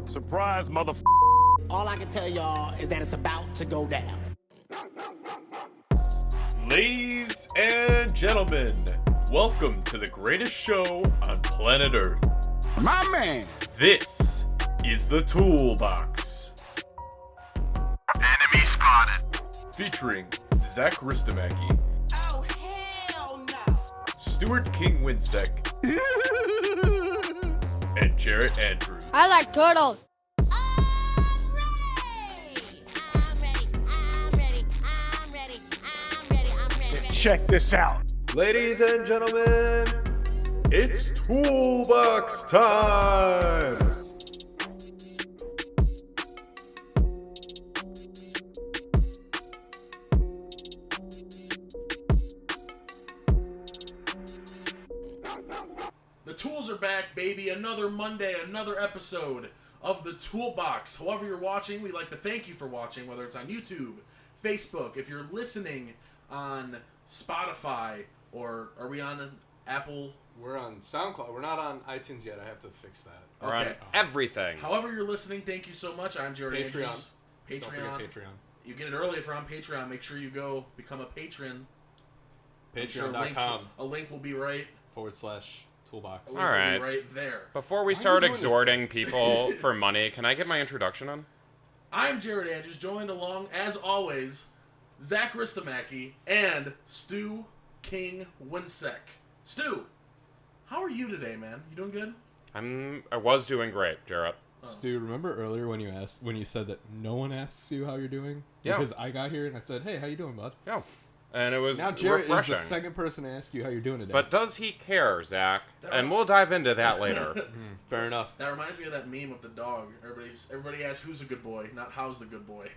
Surprise, All I can tell y'all is that it's about to go down. Ladies and gentlemen, welcome to the greatest show on planet Earth. My man. This is the Toolbox. Enemy spotted. Featuring Zach Ristomaki, Oh, hell no. Stuart King Winsek, and Jarrett Andrews. I like turtles. Check this out. Ladies and gentlemen, it's Toolbox time! The tools are back, baby. Another Monday, another episode of the Toolbox. However you're watching, we'd like to thank you for watching, whether it's on YouTube, Facebook, if you're listening on Spotify, or are we on Apple? We're on SoundCloud. We're not on iTunes yet. I have to fix that. We're on everything. However you're listening, thank you so much. I'm Jared Patreon. Andrews. Don't forget Patreon. You get it early if you're on Patreon. Make sure you go become a patron. Patreon.com A link will be right. /Toolbox. All right. Right there. Before we Why are start you doing this exhorting people for money, can I get my introduction on? I'm Jared Andrews, joined along, as always, Zach Ristomaki and Stu King Winsek. Stu, how are you today, man? You doing good? I was doing great, Jarrett. Stu, remember earlier when you said that no one asks you how you're doing? Yeah. Because I got here and I said, hey, how you doing, bud? Yeah. And it was Now Jared refreshing. is the second person to ask you how you're doing today. But does he care, Zach? And we'll dive into that later. Fair enough. That reminds me of that meme with the dog. Everybody asks who's a good boy, not how's the good boy.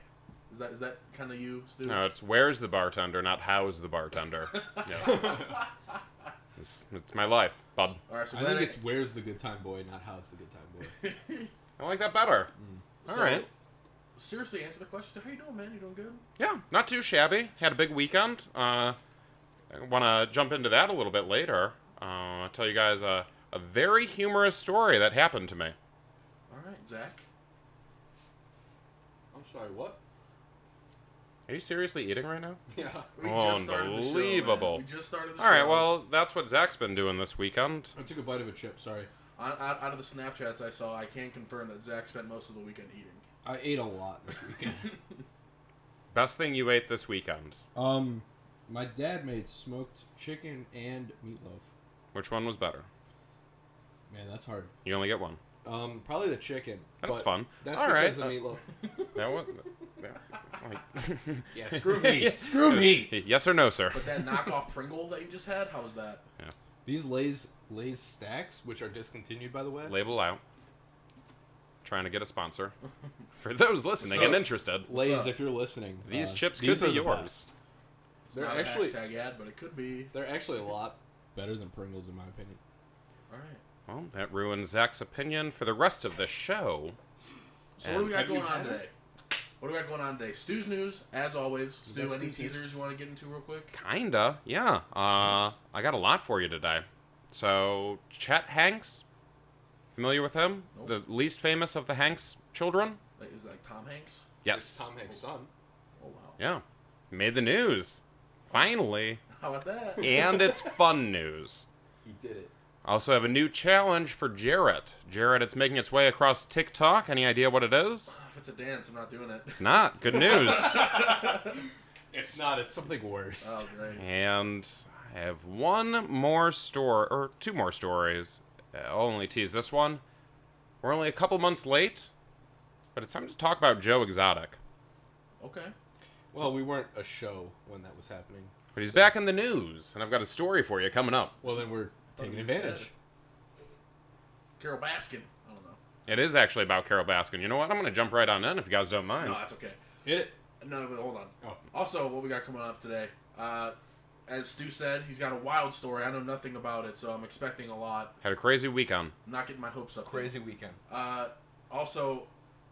Is that kind of you, Stu? No, it's where's the bartender, not how's the bartender. Yes. It's my life, bub. All right, so I think it's where's the good time boy, not how's the good time boy. I like that better. All right. Seriously, answer the question. How you doing, man? You doing good? Yeah, not too shabby. Had a big weekend. I want to jump into that a little bit later. I'll tell you guys a very humorous story that happened to me. All right, Zach. I'm sorry, what? Are you seriously eating right now? Yeah. We just started the show, Unbelievable. man. We just started the show. All right, well, that's what Zach's been doing this weekend. I took a bite of a chip, sorry. Out of the Snapchats I saw, I can confirm that Zach spent most of the weekend eating. I ate a lot this weekend. Best thing you ate this weekend? My dad made smoked chicken and meatloaf. Which one was better? Man, that's hard. You only get one. Probably the chicken. That's but fun. That's All because right. the meatloaf. That was. Yeah, screw me. Screw me. Yes or no, sir? But that knockoff Pringle that you just had, how was that? Yeah. These Lay's stacks, which are discontinued, by the way. Label out. Trying to get a sponsor. For those listening and interested, Lay's, if you're listening, these chips these could are be the yours. best. It's They're not actually- a hashtag ad, but it could be. They're actually a lot better than Pringles, in my opinion. All right. Well, that ruins Zach's opinion for the rest of the show. So what do we got have you going on had today? What do we got going on today? Stu's news, as always. Stu, Best any Stu's news. teasers you want to get into real quick? Kinda, yeah. I got a lot for you today. So, Chet Hanks, familiar with him? Nope. The least famous of the Hanks children? Like, is it like Tom Hanks? Yes. Tom Hanks' son. Oh, wow. Yeah. Made the news. Finally. How about that? And it's fun news. He did it. I also have a new challenge for Jarrett. Jarrett, it's making its way across TikTok. Any idea what it is? If it's a dance, I'm not doing it. It's not. Good news. It's not. It's something worse. Oh, great. And I have one more story, or two more stories. I'll only tease this one. We're only a couple months late, but it's time to talk about Joe Exotic. Okay. Well, we weren't a show when that was happening. But he's back in the news, and I've got a story for you coming up. Well, then we're taking advantage. Carol Baskin. I don't know. It is actually about Carol Baskin. You know what? I'm going to jump right on in if you guys don't mind. No, that's okay. Hit it. No, but hold on. Oh. Also, what we got coming up today, as Stu said, he's got a wild story. I know nothing about it, so I'm expecting a lot. Had a crazy weekend. I'm not getting my hopes up. Crazy weekend. Also,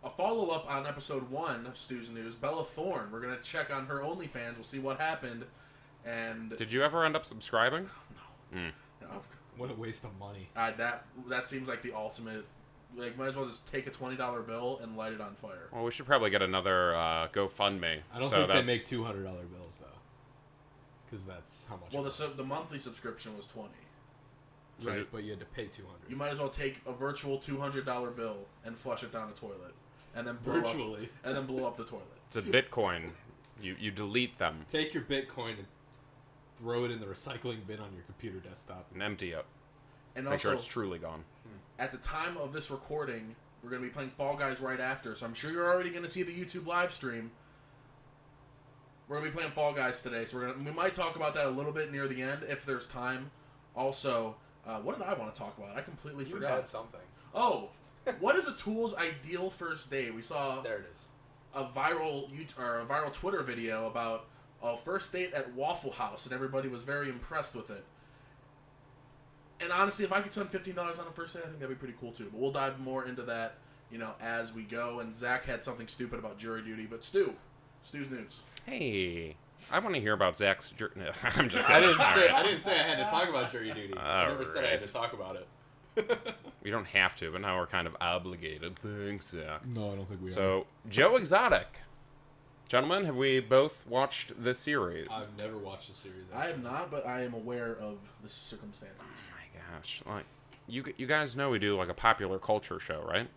a follow-up on episode 1 of Stu's News, Bella Thorne. We're going to check on her OnlyFans. We'll see what happened. And Did you ever end up subscribing? no, What a waste of money. that seems like the ultimate Like, might as well just take a $20 bill and light it on fire. Well, we should probably get another GoFundMe. I don't think they make $200 bills though, because that's how much. Well, it was. the monthly subscription was $20. So right, ju- but you had to pay $200. You might as well take a virtual $200 bill and flush it down a toilet, and then blow up the toilet. It's a Bitcoin. You delete them Take your Bitcoin and throw it in the recycling bin on your computer desktop. and empty it. And Make also, sure it's truly gone. at the time of this recording, we're going to be playing Fall Guys right after, so I'm sure you're already going to see the YouTube live stream. We're going to be playing Fall Guys today, so we might talk about that a little bit near the end if there's time. Also, what did I want to talk about? I completely forgot. something. Oh, what is a tool's ideal first date? We saw There it is. a viral Twitter video about a first date at Waffle House, and everybody was very impressed with it. And honestly, if I could spend $15 on a first date, I think that'd be pretty cool too. But we'll dive more into that, as we go. And Zach had something stupid about jury duty, but Stew's news. Hey, I want to hear about Zach's. I'm just I kidding. didn't say I had to talk about jury duty. I never said I had to talk about it. We don't have to, but now we're kind of obligated. Thanks, Zach. No, I don't think we are. So, Joe Exotic. Gentlemen, have we both watched this series? I've never watched the series. I have not, but I am aware of the circumstances. Oh my gosh. Like, you guys know we do like a popular culture show, right?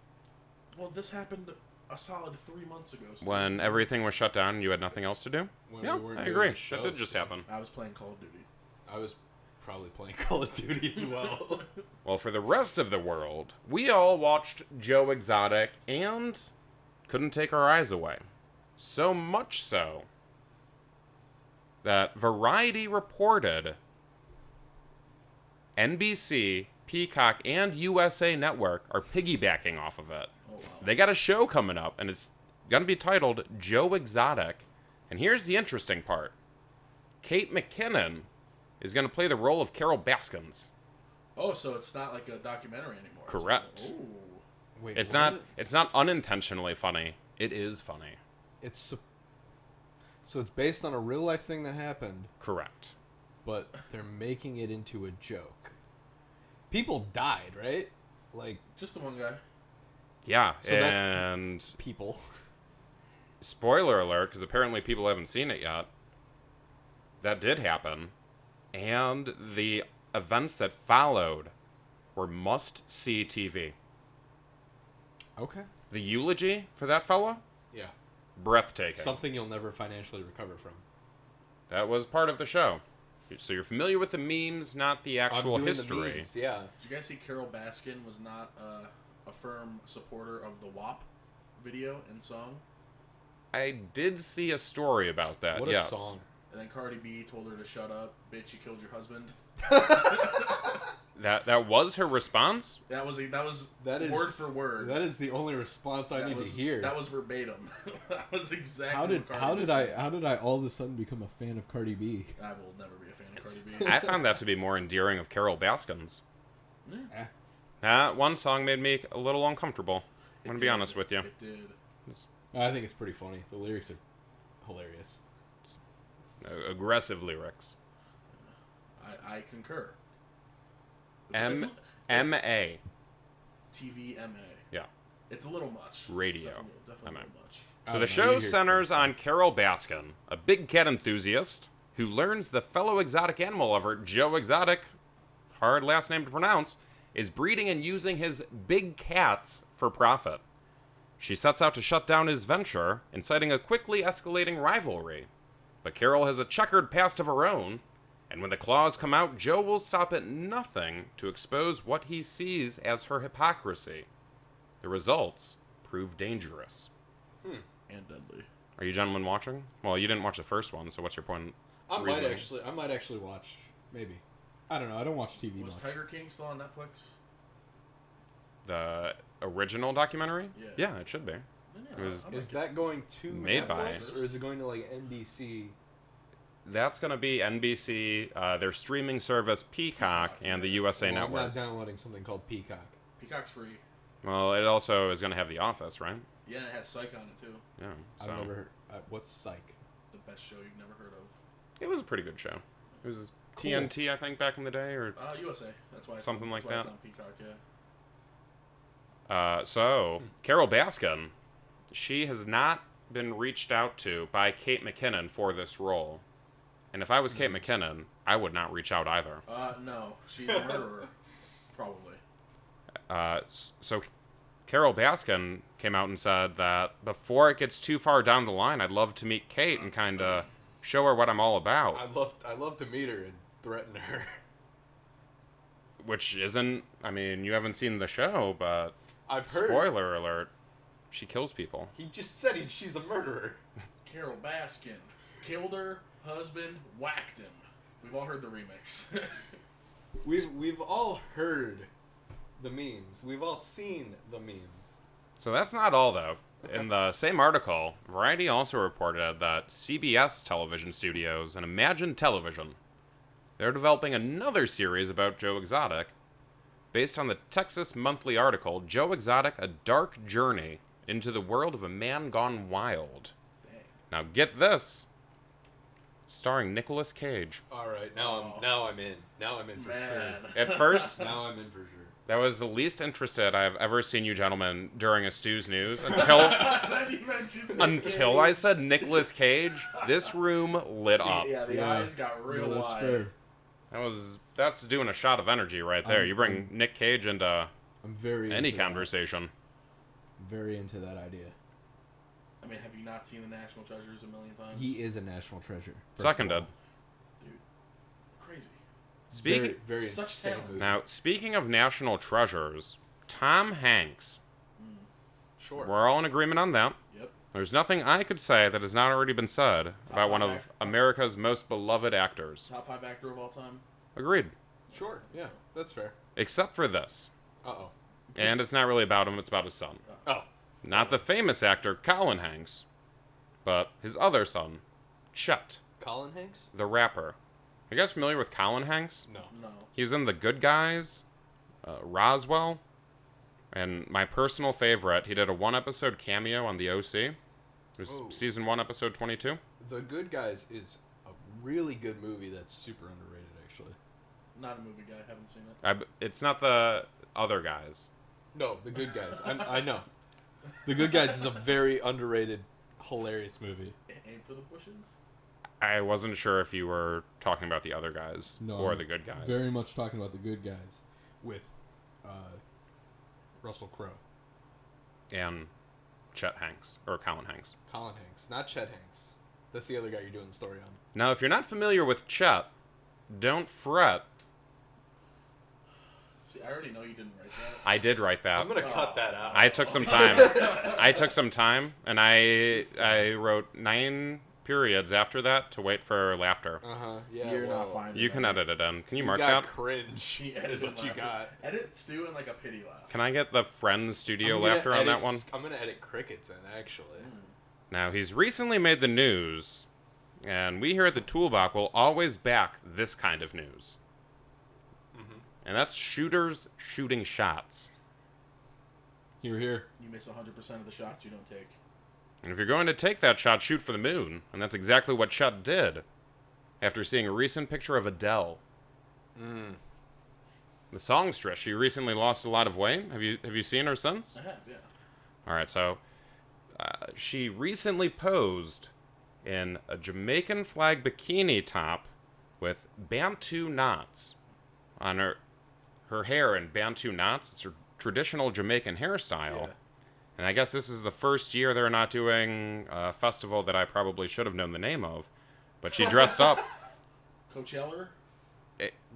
Well, this happened a solid 3 months ago. So When everything was shut down and you had nothing else to do? When Yeah, we weren't I doing agree. the show, That did just so- happen. I was playing Call of Duty. I was probably playing Call of Duty as well. Well, for the rest of the world, we all watched Joe Exotic and couldn't take our eyes away. So much so that Variety reported NBC, Peacock, and USA Network are piggybacking off of it. Oh, wow. They got a show coming up, and it's going to be titled Joe Exotic. And here's the interesting part. Kate McKinnon is going to play the role of Carol Baskins. Oh, so it's not like a documentary anymore. Correct. Ooh. Wait, It's what? not unintentionally funny. It is funny. So it's based on a real life thing that happened, Correct. but they're making it into a joke. People died, right? Like Just the one guy. Yeah, So that's- and people. spoiler alert, because apparently people haven't seen it yet. That did happen, and the events that followed were must-see TV. Okay. The eulogy for that fella, Yeah. breathtaking. Something you'll never financially recover from. That was part of the show. So you're familiar with the memes, not the actual I'm doing history. The memes, yeah. Did you guys see Carol Baskin was not a firm supporter of the WAP video and song? I did see a story about that. What a yes. song. And then Cardi B told her to shut up. Bitch, you killed your husband. That was her response. That was That is word for word. That is the only response I That need was, to hear. That was verbatim. That was exactly how did what Cardi B said. how did I all of a sudden become a fan of Cardi B? I will never be a fan of Cardi B. I found that to be more endearing of Carol Baskins. Eh. One song made me a little uncomfortable. I'm gonna be honest with you. It did. I think it's pretty funny. The lyrics are hilarious. Aggressive lyrics. I concur. M.A. TVMA. Yeah. It's a little much. Radio. It's definitely a little much. So I the don't know, show you hear centers Carol on Carol Baskin, a big cat enthusiast who learns the fellow exotic animal lover, Joe Exotic, hard last name to pronounce, is breeding and using his big cats for profit. She sets out to shut down his venture, inciting a quickly escalating rivalry. But Carol has a checkered past of her own, and when the claws come out, Joe will stop at nothing to expose what he sees as her hypocrisy. The results prove dangerous. And deadly. Are you gentlemen watching? Well, you didn't watch the first one, so what's your point? I reasoning? might actually watch. Maybe. I don't know. I don't watch TV Was much. Tiger King still on Netflix? The original documentary? Yeah. Yeah, it should be. Yeah, It was- I'm Is like- that going to Made by- Netflix, or is it going to like NBC? That's going to be NBC, their streaming service Peacock, and the USA Well, I'm Network. not downloading something called Peacock. Peacock's free. Well, it also is going to have The Office, right? Yeah, and it has Psych on it too. Yeah. So I've never heard. What's Psych? The best show you've never heard of. it was a pretty good show. It was Cool. TNT, I think, back in the day, or USA. That's why. Something like that's why that. It's on Peacock. Yeah. So, Carol Baskin, she has not been reached out to by Kate McKinnon for this role. And if I was Kate McKinnon, I would not reach out either. No. She's a murderer. Probably. So Carol Baskin came out and said that before it gets too far down the line, I'd love to meet Kate and kind of show her what I'm all about. I'd love to meet her and threaten her. Which isn't, I mean, you haven't seen the show, but I've heard. spoiler alert, she kills people. He just said she's a murderer. Carol Baskin killed her husband, whacked him. We've all heard the remix. We've all heard the memes. We've all seen the memes. So that's not all, though. In the same article, Variety also reported that CBS television studios and Imagine Television, they're developing another series about Joe Exotic, based on the Texas Monthly article, Joe Exotic, A Dark Journey into the World of a Man Gone Wild. Dang. Now get this, starring Nicolas Cage. All right, now I'm in. Now I'm in for Man. sure. At first, Now I'm in for sure. that was the least interested I've ever seen you gentlemen during a Stu's News until You mentioned Nick until Cage. I said Nicolas Cage. This room lit up. Yeah, the eyes got real that's wide. fair. That's doing a shot of energy right there. You bring Nick Cage into I'm very any into that. conversation. Very into that idea. I mean, have you not seen The National Treasures a million times? He is a national treasure. first of Seconded. all. Dude, crazy. Speaking Very Such insane talent. movie. now, speaking of national treasures, Tom Hanks. Sure. We're all in agreement on that. Yep. There's nothing I could say that has not already been said about one of five. America's most beloved actors. Top 5 actor of all time. Agreed. Sure. Yeah, that's fair. Except for this. Uh-oh. And it's not really about him, it's about his son. Oh. Not the famous actor Colin Hanks, but his other son, Chet, Colin Hanks? the rapper. Are you guys familiar with Colin Hanks? No. No. He was in The Good Guys, Roswell, and my personal favorite, he did a one-episode cameo on The OC. It was Whoa. season 1, episode 22. The Good Guys is a really good movie that's super underrated, actually. Not a movie guy. Haven't seen it. It's not the other guys. No, The Good Guys. I know. The Good Guys is a very underrated, hilarious movie. Aim for the bushes. I wasn't sure if you were talking about the other guys or the good guys. Very much talking about The Good Guys with Russell Crowe. And Chet Hanks, or Colin Hanks. Colin Hanks, not Chet Hanks. That's the other guy you're doing the story on. Now, if you're not familiar with Chet, don't fret. See, I already know you didn't write that. I did write that. I'm gonna cut that out. I took some time. I took some time, and I wrote 9 periods after that to wait for laughter. Yeah. You're well, not finding You can that. edit it in. Can you You mark got that? cringe. She Is edited what you laughter. got. Edit Stu in like a pity laugh. Can I get the Friends studio I'm gonna laughter on that edit- one? I'm gonna edit crickets in, actually. Now, he's recently made the news, and we here at the Toolbox will always back this kind of news. And that's shooters shooting shots. Here. You miss 100% of the shots you don't take. And if you're going to take that shot, shoot for the moon. And that's exactly what Chet did after seeing a recent picture of Adele. The songstress. She recently lost a lot of weight. Have you seen her since? I have, yeah. All right, so she recently posed in a Jamaican flag bikini top with Bantu knots on her hair in Bantu knots. It's her traditional Jamaican hairstyle. Yeah. And I guess this is the first year they're not doing a festival that I probably should have known the name of. But she dressed up. Coachella?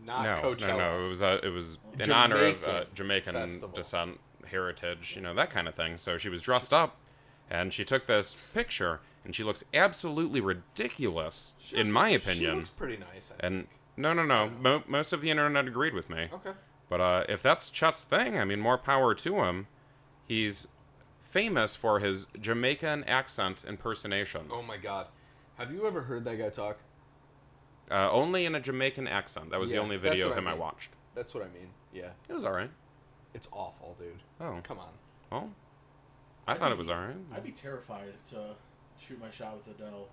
Not no, Coachella. no, it was in honor of Jamaican Jamaican festival. descent, heritage, that kind of thing. So she was dressed up, and she took this picture, and she looks absolutely ridiculous, in my opinion. She looks pretty nice, I And think. no. Most of the internet agreed with me. Okay. But if that's Chet's thing, I mean, more power to him. He's famous for his Jamaican accent impersonation. Oh my god. Have you ever heard that guy talk? Only in a Jamaican accent. That was the Yeah, only that's video what of him I mean. watched. That's what I mean. Yeah. It was all right. It's awful, dude. Oh, Come on. well, I thought it was all right. I'd be terrified to shoot my shot with Adele.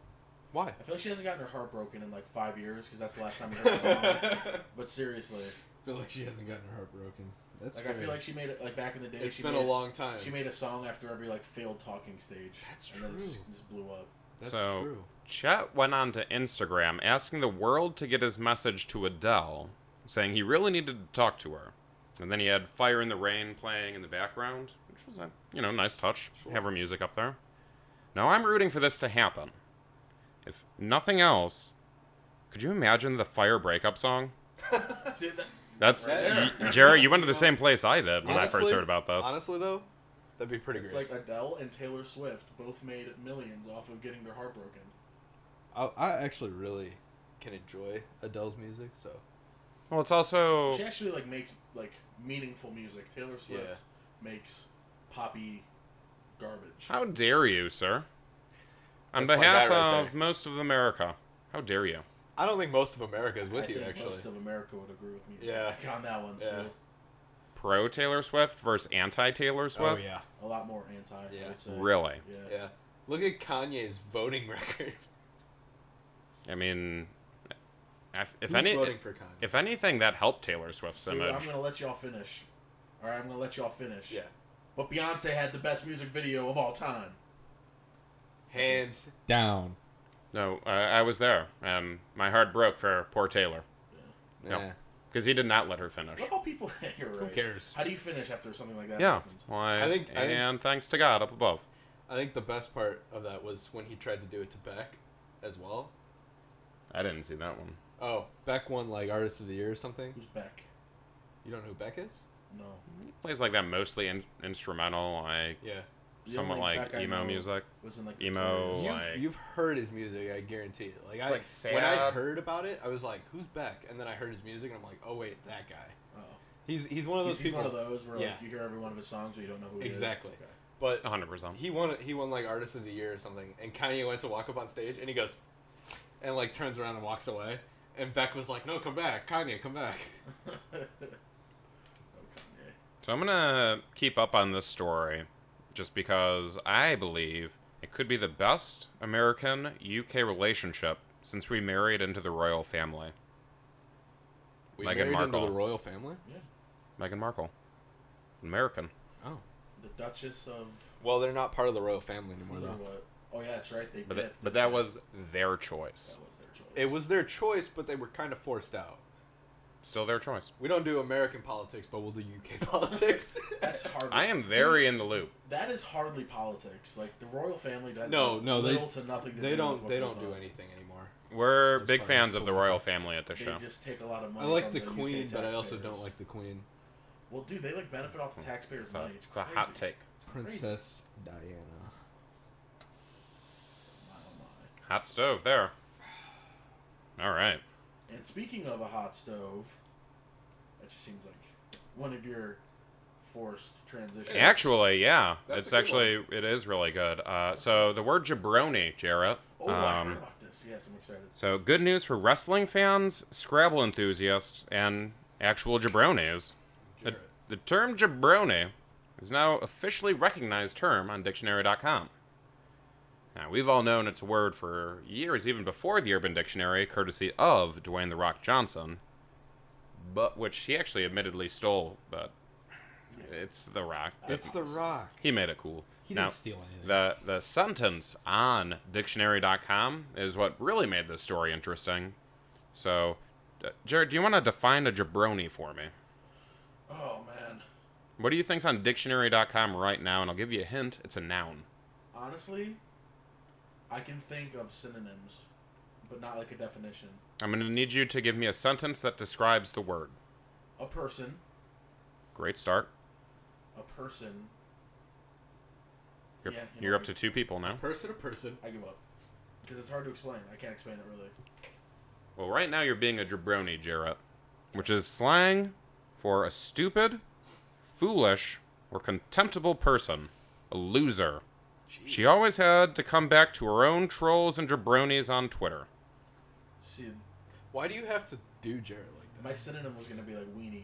Why? I feel like she hasn't gotten her heart broken in like 5 years because that's the last time we heard the song. But seriously, I feel like she hasn't gotten her heart broken. That's like fair. I feel like she made it like back in the day. It's she been made a long time. She made a song after every like failed talking stage. That's and then true. it just blew up. That's So, true. Chet went on to Instagram asking the world to get his message to Adele, saying he really needed to talk to her. And then he had Fire in the Rain playing in the background, which was a, nice touch. Sure. Have her music up there. Now I'm rooting for this to happen. If nothing else, could you imagine the Fire breakup song? See, That's Right Jared, you went to the same place I did when I first Honestly- heard about this. Honestly, though, that'd be pretty it's great. like Adele and Taylor Swift both made millions off of getting their heart broken. I actually really can enjoy Adele's music, so Well, it's also She actually like makes like meaningful music. Taylor Swift makes poppy garbage. how dare you, sir? On That's my behalf guy right of there. most of America, how dare you? I don't think most of America is with I you, think actually. most of America would agree with me. Yeah. On that one, Yeah. still Pro Taylor Swift versus anti Taylor Swift? Oh yeah, a lot more anti. Yeah. I would say. Really? Yeah. yeah. Look at Kanye's voting record. I mean, if Who's any, voting for Kanye? if anything, that helped Taylor Swift's Dude, image. I'm gonna let y'all finish. All right, I'm gonna let y'all finish. Yeah, But Beyonce had the best music video of all time. hands down. No, I was there, and my heart broke for poor Taylor Yep. Yeah. because he did not let her finish. Look how people. You're right. Who cares? How do you finish after something like that Yeah, happens? why? I think- and thanks to God up above. I think the best part of that was when he tried to do it to Beck, as well. I didn't see that one. Oh, Beck won like Artist of the Year or something. Who's Beck? You don't know who Beck is? No. He plays like that mostly instrumental, like Yeah. The somewhat only like Beck I emo know music. Was in like Emo, Victoria's. like- You've heard his music, I guarantee it. Like It's, like, when I sad. heard about it, I was like, "Who's Beck?" And then I heard his music, and I'm like, "Oh wait, that guy." Oh. He's one of those He's people. one of those where Yeah. like, you hear every one of his songs, but you don't know who he Exactly. is. Okay. But 100%. he won like Artist of the Year or something, and Kanye went to walk up on stage, and he goes, and like turns around and walks away, and Beck was like, "No, come back, Kanye, come back." Oh, Kanye. So I'm gonna keep up on this story, just because I believe it could be the best American-UK relationship since we married into the royal family. We Meghan married Markle. into the royal family. Yeah. Meghan Markle, American. Oh. The Duchess of. Well, they're not part of the royal family anymore, Or though. what? Oh yeah, that's right. They But did. that, but that was their choice. That was their choice. It was their choice, but they were kind of forced out. Still their choice. We don't do American politics, but we'll do UK politics. That's hardly. I am very in the loop. That is hardly politics. Like the royal family does. No, little to nothing. To They do don't. with what They goes don't do on. anything anymore. We're As big far fans as of the political. royal family at this They show. just take a lot of I money. like from the UK Queen, but I also taxpayers. don't like the Queen. Well, dude, they like benefit off the taxpayers' It's a, money. It's it's a crazy. hot take. Princess Diana. Oh my. Hot stove there. All right. And speaking of a hot stove, that just seems like one of your forced transitions. Actually, yeah, That's it's a good actually it is really good. So the word jabroni, Jarrett. Oh, I heard about this. Yes, I'm excited. So good news for wrestling fans, Scrabble enthusiasts, and actual jabronis. The term jabroni is now officially recognized term on dictionary.com. Now, we've all known it's a word for years, even before the Urban Dictionary, courtesy of Dwayne "The Rock" Johnson, but which he actually admittedly stole, but it's The Rock. It's The Rock. He made it cool. He Now, didn't steal anything. the sentence on dictionary.com is what really made this story interesting. So, Jared, do you want to define a jabroni for me? Oh man. What do you think's on dictionary.com right now? And I'll give you a hint. It's a noun. Honestly, I can think of synonyms, but not like a definition. I'm going to need you to give me a sentence that describes the word. A person. Great start. A person. You're, Yeah, you you're know, up to 2 people now. Person to person. I give up. Because it's hard to explain. I can't explain it really. Well, right now you're being a jabroni, Jarrett, which is slang for a stupid, foolish, or contemptible person, a loser. She always had to come back to her own trolls and jabronis on Twitter. See, Why do you have to do Jared like that? my synonym was going to be like weenie.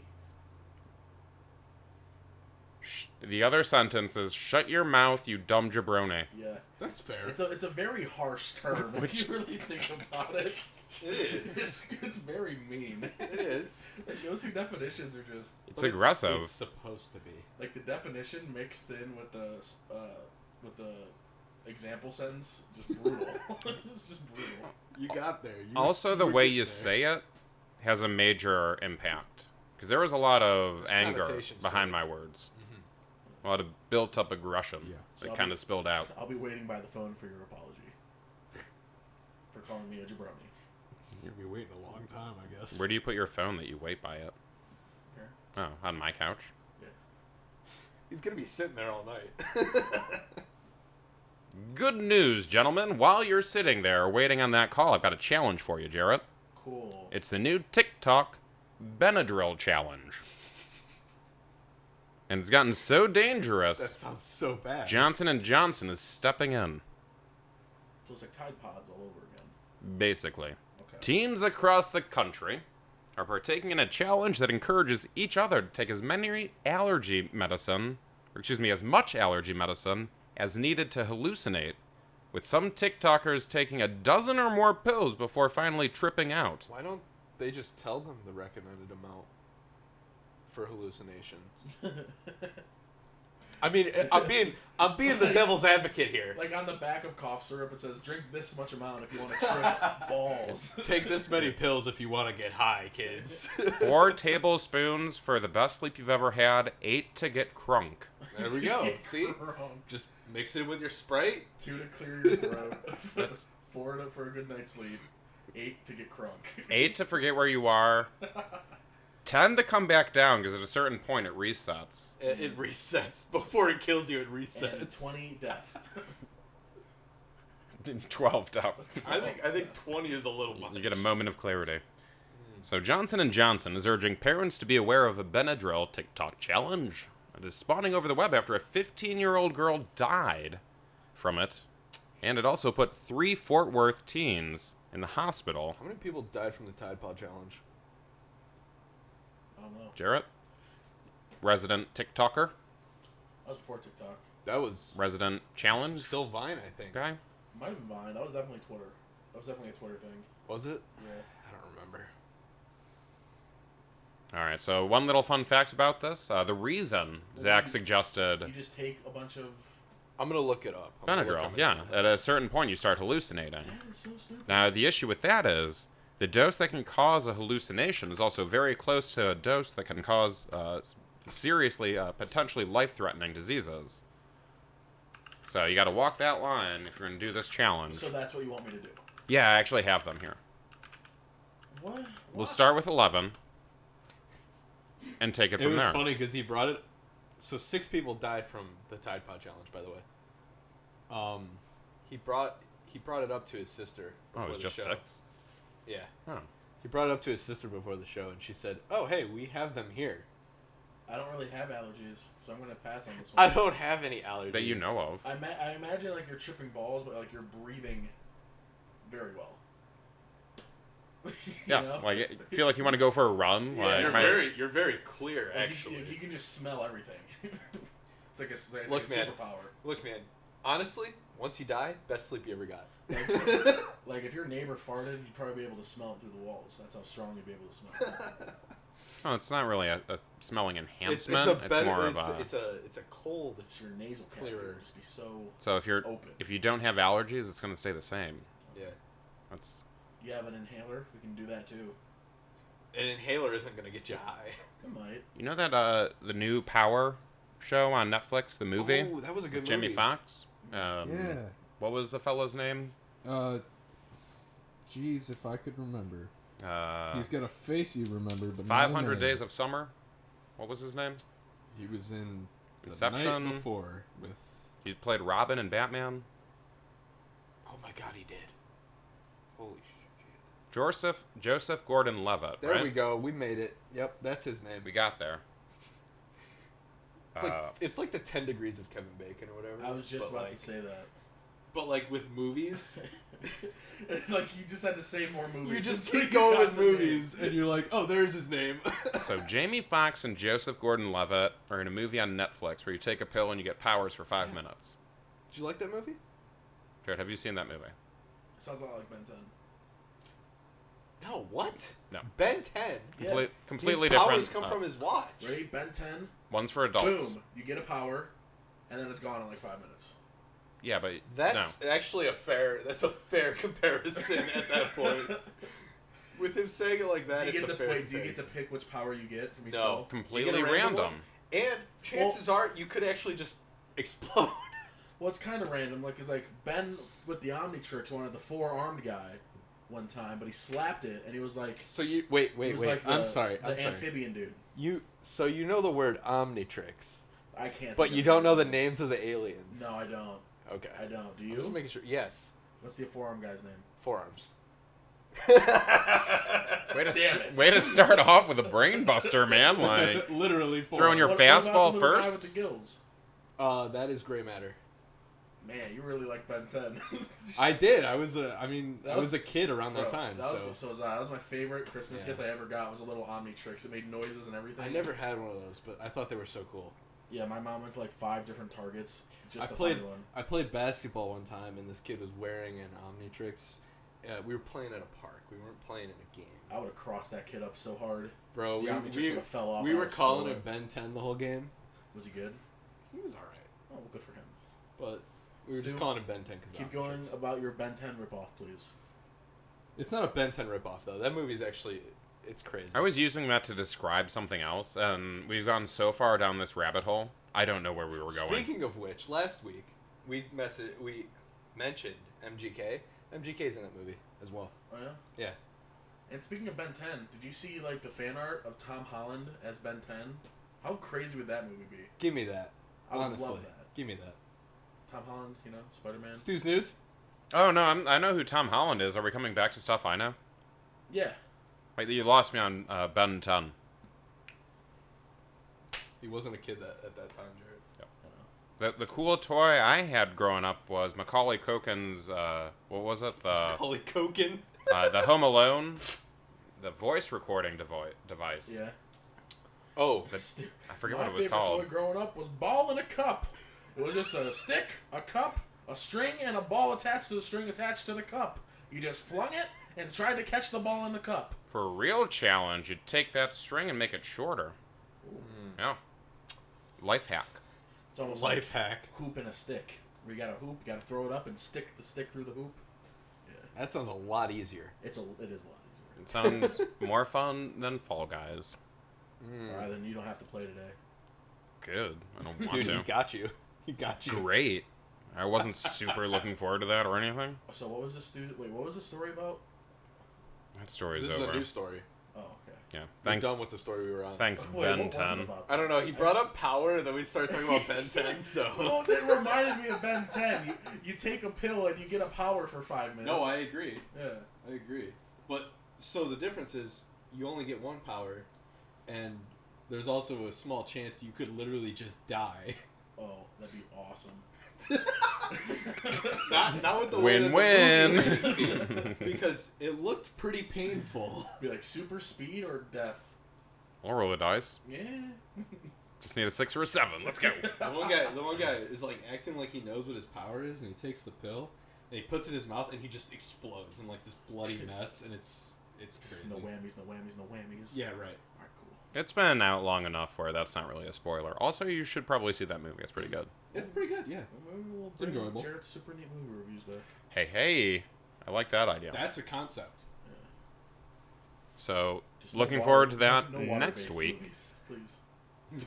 The other sentence is, shut your mouth, you dumb jabroni. Yeah. That's fair. It's a very harsh term if you really think about it. It is. It's very mean. It is. Like, those two definitions are just... It's aggressive. It's supposed to be. Like, the definition mixed in with the example sentence, just brutal. It's just brutal. You got there. Also, the way you say it has a major impact. Because there was a lot of There's anger connotations behind to it. my words. A lot of built-up aggression So that kind of spilled out. I'll be waiting by the phone for your apology. For calling me a jabroni. You're gonna be waiting a long time, I guess. Where do you put your phone that you wait by it? Here. Oh, on my couch? Yeah. He's gonna be sitting there all night. Good news, gentlemen. While you're sitting there waiting on that call, I've got a challenge for you, Jarrett. Cool. It's the new TikTok Benadryl challenge. And it's gotten so dangerous, That sounds so bad. Johnson & Johnson is stepping in. So it's like Tide Pods all over again. Basically. Okay. Teens across the country are partaking in a challenge that encourages each other to take as much allergy medicine as needed to hallucinate, with some TikTokers taking a dozen or more pills before finally tripping out. Why don't they just tell them the recommended amount for hallucinations? I mean, I'm being the devil's advocate here. Like on the back of cough syrup, it says, drink this much amount if you want to trip balls. Take this many pills if you want to get high, kids. 4 tablespoons for the best sleep you've ever had. 8 to get crunk. There we go. See? Just mix it with your Sprite. 2 to clear your throat. 4 for a good night's sleep. 8 to get crunk. 8 to forget where you are. 10 to come back down, because at a certain point it resets. It resets. Before it kills you, it resets. And 20 death. 12 down. I think 20 is a little much. You get a moment of clarity. So Johnson & Johnson is urging parents to be aware of a Benadryl TikTok challenge. It is spawning over the web after a 15-year-old girl died from it. And it also put 3 Fort Worth teens in the hospital. How many people died from the Tide Pod challenge? I don't know. Jarrett? Resident TikToker? That was before TikTok. That was Resident challenge still Vine, I think. guy? Might have been Vine. That was definitely Twitter. That was definitely a Twitter thing. Was it? Yeah. I don't remember. Alright, so one little fun fact about this. The reason Zach suggested You just take a bunch of... I'm going to look it up. Benadryl, yeah. At a certain point you start hallucinating. That is so stupid. Now, the issue with that is the dose that can cause a hallucination is also very close to a dose that can cause seriously, potentially life-threatening diseases. So you got to walk that line if you're going to do this challenge. So that's what you want me to do? Yeah, I actually have them here. What? We'll start with 11 and take it It from was there. funny because he brought it. So 6 people died from the Tide Pod challenge, by the way. He brought it up to his sister. Oh, it was before the just show. 6? Yeah. Oh. He brought it up to his sister before the show, and she said, "Oh, hey, we have them here." I don't really have allergies, so I'm going to pass on this one. I don't have any allergies. That you know of. I imagine like you're tripping balls, but like you're breathing very well. Yeah, know? like, I feel like you want to go for a run. Yeah, like, You're very clear, Like, actually. you can just smell everything. It's like a Look, man. superpower. Look, man. Honestly, once you die, best sleep you ever got. Like if your neighbor farted, you'd probably be able to smell it through the walls. That's how strong you'd be able to smell it. oh, it's not really a smelling It's enhancement. a better. more of It's a cold. It's your nasal cavity Clearer. would just be so So if you're open. if you don't have allergies, it's going to stay the same. Yeah. That's You have an inhaler? We can do that too. An inhaler isn't gonna get you high. It might. you know that the new Power show on Netflix, the movie, Oh, that was a good with Jimmy movie. Fox. Yeah. What was the fellow's name? Geez, if I could remember. He's He's got a face you remember, but 500 not a name. Days of Summer. What was his name? He was in the Inception. night before with. He played Robin in Batman. Oh my god, he did. Holy shit. Joseph Gordon-Levitt. There right? we go. We made it. Yep, that's his name. We got there. It's like the 10 degrees of Kevin Bacon or whatever. I was just but about like, to say that. but like with movies. Like you just had to say more movies. You just until keep you going got with the name. movies, and you're like, oh, there's his name. So Jamie Foxx and Joseph Gordon-Levitt are in a movie on Netflix where you take a pill and you get powers for 5 minutes. Did you like that movie? Jared, have you seen that movie? Sounds a lot like Ben 10. No, what? No. Ben 10. Yeah. Completely his different. powers come from his watch. Ready? Ben 10. One's for adults. Boom. You get a power, and then it's gone in like 5 minutes. Yeah, but That's actually a fair comparison at that point. With him saying it like that, Do you it's get a fair do you get to pick which power you get from each No. spell? completely You get a random random. one, and chances are you could actually just explode. Well, it's kind of random, like, cause like Ben with the Omnitrix wanted the 4-armed guy one time, but he slapped it, and he was like, So you wait. he was like I'm sorry. the amphibian dude. You know the word Omnitrix, I can't. but think you of don't know the name. names of the aliens. No, I don't. Okay. I don't. Do I'm you? just making sure. Yes. What's the 4-armed guy's name? Forearms. Damn it. Way to start off with a brain buster, man. Like Literally throwing your What about fastball the little guy first? with the gills? That is gray matter. Man, you really like Ben 10. I did. I was That I was a kid around that Bro, time. that was my favorite Christmas Yeah. gift I ever got. Was a little Omnitrix. It made noises and everything. I never had one of those, but I thought they were so cool. Yeah, my mom went to like 5 different Targets just I to played find one. I played basketball one time, and this kid was wearing an Omnitrix. We were playing at a park. We weren't playing in a game. I would have crossed that kid up so hard. Bro, The Omnitrix would have fell off. we and I were would've calling stole him Ben 10 the whole game. Was he good? He was alright. Oh, well, good for him. But we were Stu, just calling him Ben 10 because Keep going about your Ben 10 ripoff, please. It's not a Ben 10 ripoff, though. That movie's actually... It's crazy. I was using that to describe something else, and we've gone so far down this rabbit hole. I don't know where we were going. Speaking of which, last week, we mentioned MGK. MGK's in that movie as well. Oh, yeah? Yeah. And speaking of Ben 10, did you see like the fan art of Tom Holland as Ben 10? How crazy would that movie be? Give me that. I would Honestly. love that. Give me that. Tom Holland, you know, Spider-Man. Stu's News? Oh no, I know who Tom Holland is. Are we coming back to stuff I know? Yeah. Wait, you lost me on Ben 10. He wasn't a kid at that time, Jared. The cool toy I had growing up was Macaulay Culkin's what was it, Holy Koken. the Home Alone, the voice recording device. Yeah. Oh. I forget My what it was favorite called. toy growing up was ball in a cup. It was just a stick, a cup, a string, and a ball attached to the string attached to the cup. You just flung it and tried to catch the ball in the cup. For a real challenge, you'd take that string and make it shorter. Yeah. Life hack. It's almost Life hack. like hoop and a stick. Where you got a hoop, you got to throw it up and stick the stick through the hoop. Yeah. That sounds a lot easier. It is a lot easier. It sounds more fun than Fall Guys. Alright, then you don't have to play today. Good. I don't want Dude, to. he got you. He got you. Great. I wasn't super looking forward to that or anything. So what was this what was the story about? That story's This is over. a new story. Oh, okay. Yeah. We're Thanks. done with the story we were on. Thanks, Wait, Ben what was it 10. about? I don't know. He brought up power, and then we started talking about Ben 10, so... Oh, that reminded me of Ben 10. You take a pill and you get a power for 5 minutes. No, I agree. Yeah. I agree. But, so the difference is, you only get one power, and there's also a small chance you could literally just die. Oh, that'd be awesome. Not with the way that the Win-win. movie made it seem, because it looked pretty painful. Be like super speed or death. I'll roll the dice. Yeah. Just need a 6 or a 7. Let's go. The one guy is like acting like he knows what his power is, and he takes the pill, and he puts it in his mouth, and he just explodes in like this bloody mess, and it's crazy. No whammies, no whammies, no whammies. Yeah, right. Alright, cool. It's been out long enough where that's not really a spoiler. Also, you should probably see that movie. It's pretty good. It's pretty good, yeah. Well, maybe we'll It's bring enjoyable. Jared's super neat movie reviews back. Hey. I like that idea. That's a concept. So, Just looking no forward to water- that no next water-based week. Movies, please.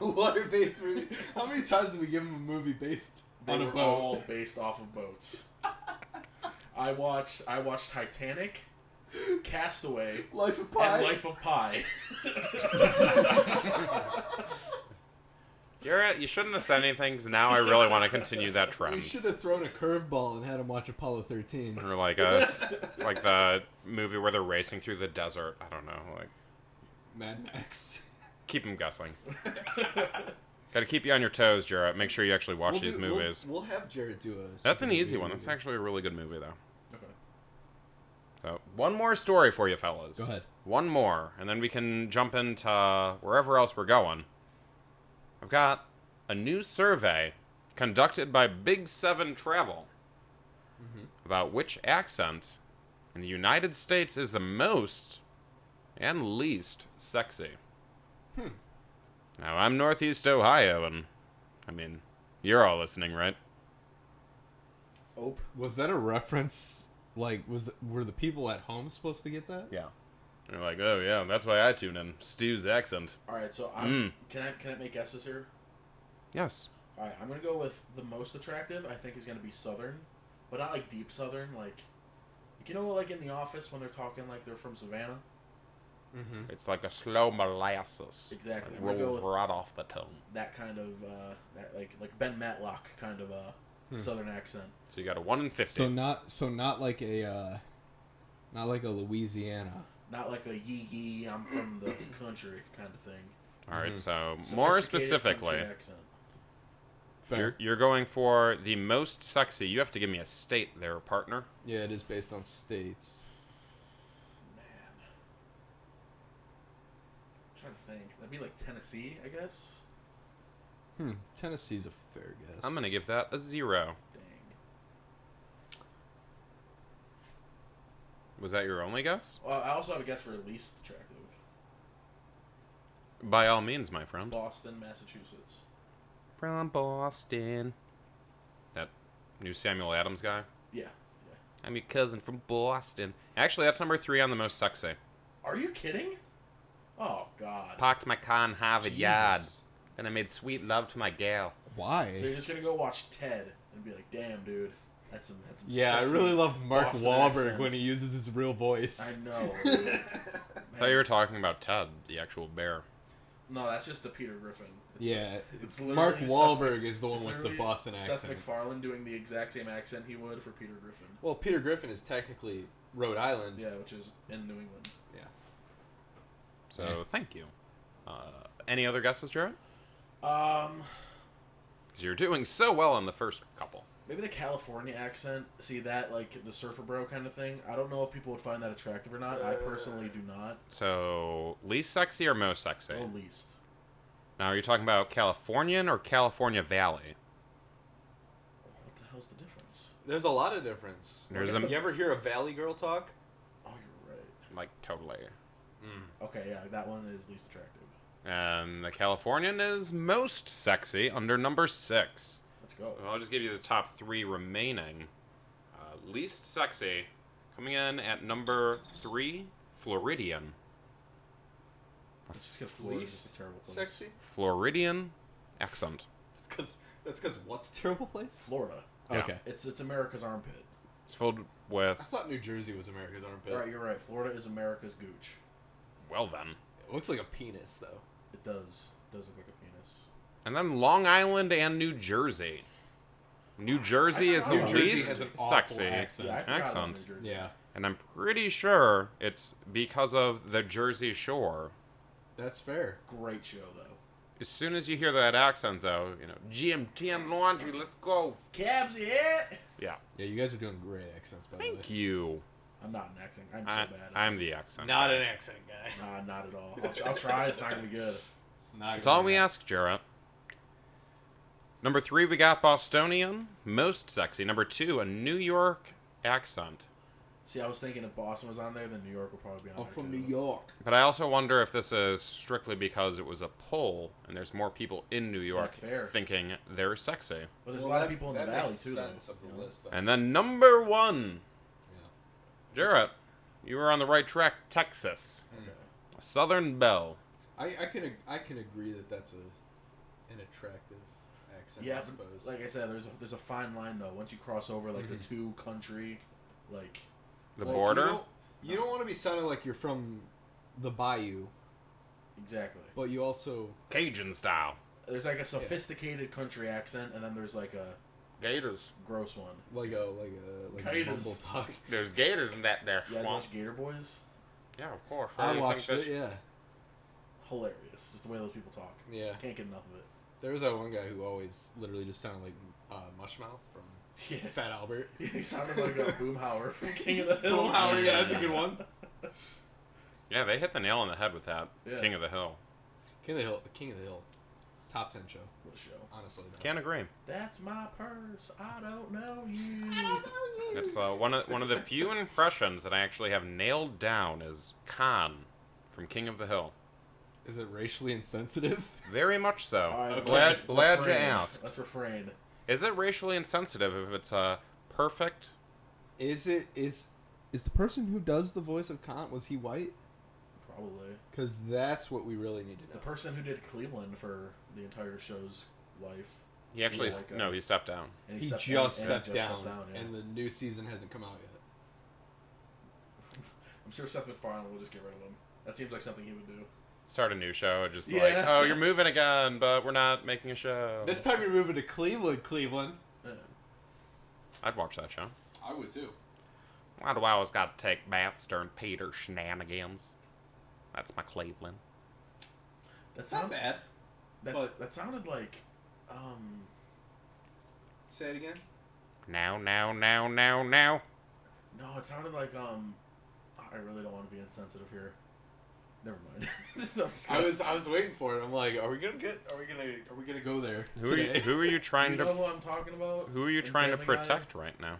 Water-based movie. How many times did we give him a movie based They on a were boat? all based off of boats. I watched Titanic, Castaway, Life of Pi. and Life of Pi. Garrett, you shouldn't have said anything because now I really want to continue that We trend. should have thrown a curveball and had him watch Apollo 13. Or like like the movie where they're racing through the desert. I don't know. Like, Mad Max. keep them guessing. Got to keep you on your toes, Jarrett. Make sure you actually watch these movies. We'll have Jared do a. That's an super easy movie one. That's review. actually a really good movie, though. Okay. So, one more story for you, fellas. Go ahead. One more, and then we can jump into wherever else we're going. I've got a new survey conducted by Big 7 Travel about which accent in the United States is the most and least sexy. Now, I'm Northeast Ohio, and, I mean, you're all listening, right? Ope. Was that a reference? Like, were the people at home supposed to get that? Yeah. You're like, oh, yeah, that's why I tune in. Stu's accent. All right, so can I make guesses here? Yes. All right, I'm gonna go with the most attractive. I think is gonna be Southern, but not like deep Southern. Like you know, like in The Office when they're talking like they're from Savannah. It's like a slow molasses. Exactly. It I'm gonna go rolls with right off the tongue. that kind of that like Ben Matlock kind of Southern accent. So you got a 1 in 50. So not like a Louisiana. Not like a yee I'm from the country kind of thing. All right, so more Sophisticated specifically, country accent. Fair. you're going for the most sexy. You have to give me a state there, partner. Yeah, it is based on states. Man, I'm trying to think. That'd be like Tennessee, I guess. Tennessee's a fair guess. I'm going to give that a 0. Dang. Was that your only guess? Well, I also have a guess for least attractive. By all means, my friend. Boston, Massachusetts. From Boston. That new Samuel Adams guy? Yeah. I'm your cousin from Boston. Actually, that's number 3 on the most sexy. Are you kidding? Oh God. Parked my car in Harvard Jesus. Yard. Then I made sweet love to my gal. Why? So you're just gonna go watch Ted and be like, "Damn, dude, that's some." Yeah, I sexy really love Mark Boston Wahlberg accents." when he uses his real voice. I know. Dude. I thought you were talking about Ted, the actual bear. No, that's just the Peter Griffin. It's, Yeah, it's literally Mark Seth- Wahlberg is the one it's with the literally Boston Seth accent. MacFarlane doing the exact same accent he would for Peter Griffin. Well, Peter Griffin is technically Rhode Island. Yeah, which is in New England. Yeah. So, thank you. Any other guesses, Jared? Because you're doing so well on the first couple. Maybe the California accent. See that, like the surfer bro kind of thing. I don't know if people would find that attractive or not. I personally do not. So, least sexy or most sexy? At least. Now, are you talking about Californian or California Valley? What the hell's the difference? There's a lot of difference. There's You ever hear a Valley girl talk? Oh, you're right. Like, totally. Okay, yeah, that one is least attractive. And the Californian is most sexy under number 6. Let's go. I'll just give you the top 3 remaining. Least sexy, coming in at number 3, Floridian. It's just because Florida's just a terrible place. Sexy? Floridian accent. That's because what's a terrible place? Florida. Yeah. Okay. It's America's armpit. It's filled with, I thought New Jersey was America's armpit. All right, you're right. Florida is America's gooch. well then. It looks like a penis, though. It does. It does look like a penis. And then Long Island and New Jersey. New Jersey is the New Jersey least has an awful sexy accent. Yeah, I forgot about accent. New Jersey. Yeah, And I'm pretty sure it's because of the Jersey Shore. that's fair. Great show though. As soon as you hear that accent, though, you know, GMT and laundry, let's go. Cabs, yeah. Yeah. Yeah, you guys are doing great accents, by the way. Thank you. I'm not an accent. I'm so bad. I'm the accent. Not an accent guy. Nah, not at all. I'll try. It's not gonna be good. It's not That's gonna all be we that. ask, Jarrett. Number 3, we got Bostonian, most sexy. Number 2, a New York accent. See, I was thinking if Boston was on there, then New York would probably be on Oh, there from too. New York. But I also wonder if this is strictly because it was a poll and there's more people in New York That's fair. thinking they're sexy. But there's a lot of people in the valley too, though. Sense of you the know? list, though. And then number 1, Yeah. Jarrett, you were on the right track. Texas, a Southern belle. I can agree that that's an attractive accent. Yeah, I but suppose. like I said, there's a fine line though. Once you cross over like the two country, like The Like, border. You don't want to be sounding like you're from the Bayou, exactly. but you also Cajun style. There's like a sophisticated country accent, and then there's like a Gators. gross one. like a Gators. mumble talk. There's gators in that there You guys swamp. watch Gator Boys? Yeah, of course. Why do I you think watched this- it. Yeah. Hilarious. Just the way those people talk. Yeah. Can't get enough of it. There was that one guy who always literally just sounded like Mushmouth from Fat Albert. He sounded like a Boomhauer from King of the Hill. Boomhauer, yeah, that's a good one. Yeah, they hit the nail on the head with that. Yeah. King of the Hill. King of the Hill. Top 10 show. What a show. Honestly. Though. Can't agree. That's my purse. I don't know you. It's one of the few impressions that I actually have nailed down is Khan from King of the Hill. Is it racially insensitive? Very much so. All right, Glad you refrain. asked. Let's refrain. Is it racially insensitive if it's perfect? Is the person who does the voice of Kant, was he white? Probably. Because that's what we really need to know. The person who did Cleveland for the entire show's life. He actually Yeah, he stepped down. And He stepped just down, stepped down, yeah. and the new season hasn't come out yet. I'm sure Seth MacFarlane will just get rid of him. That seems like something he would do. Start a new show, just Yeah. like, oh, you're moving again, but we're not making a show. This time you're moving to Cleveland. Yeah. I'd watch that show. I would too. Why do I always got to take baths during Peter's shenanigans? That's my Cleveland. That's Not bad. That sounded like, Say it again. Now. No, it sounded like, I really don't want to be insensitive here. Never mind. I was waiting for it. I'm like, are we gonna go there? Who are you Do trying you know who I'm talking about? who are you In trying to Family Guy? protect right now?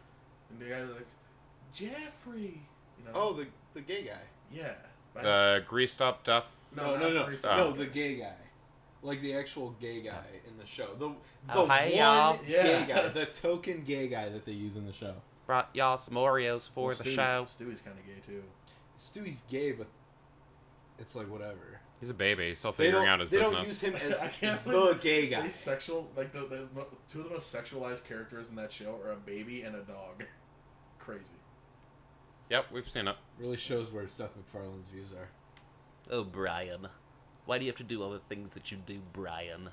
And the guy's like, Jeffrey. You know? Oh, the gay guy. Yeah. The greased up deaf. No, not no. Teresa. No, the gay guy. Like the actual gay guy in the show. The hey, one y'all. gay Yeah. guy. The token gay guy that they use in the show. Brought y'all some Oreos for Well, the Stewie's- show. Stewie's kind of gay too. Stewie's gay, but it's like whatever. He's a baby. He's still They figuring don't, out his they business. don't use him as I can't the believe gay guy. These sexual, like the two of the most sexualized characters in that show are a baby and a dog. Crazy. Yep, we've seen it. Really shows where Seth MacFarlane's views are. Oh, Brian. Why do you have to do all the things that you do, Brian?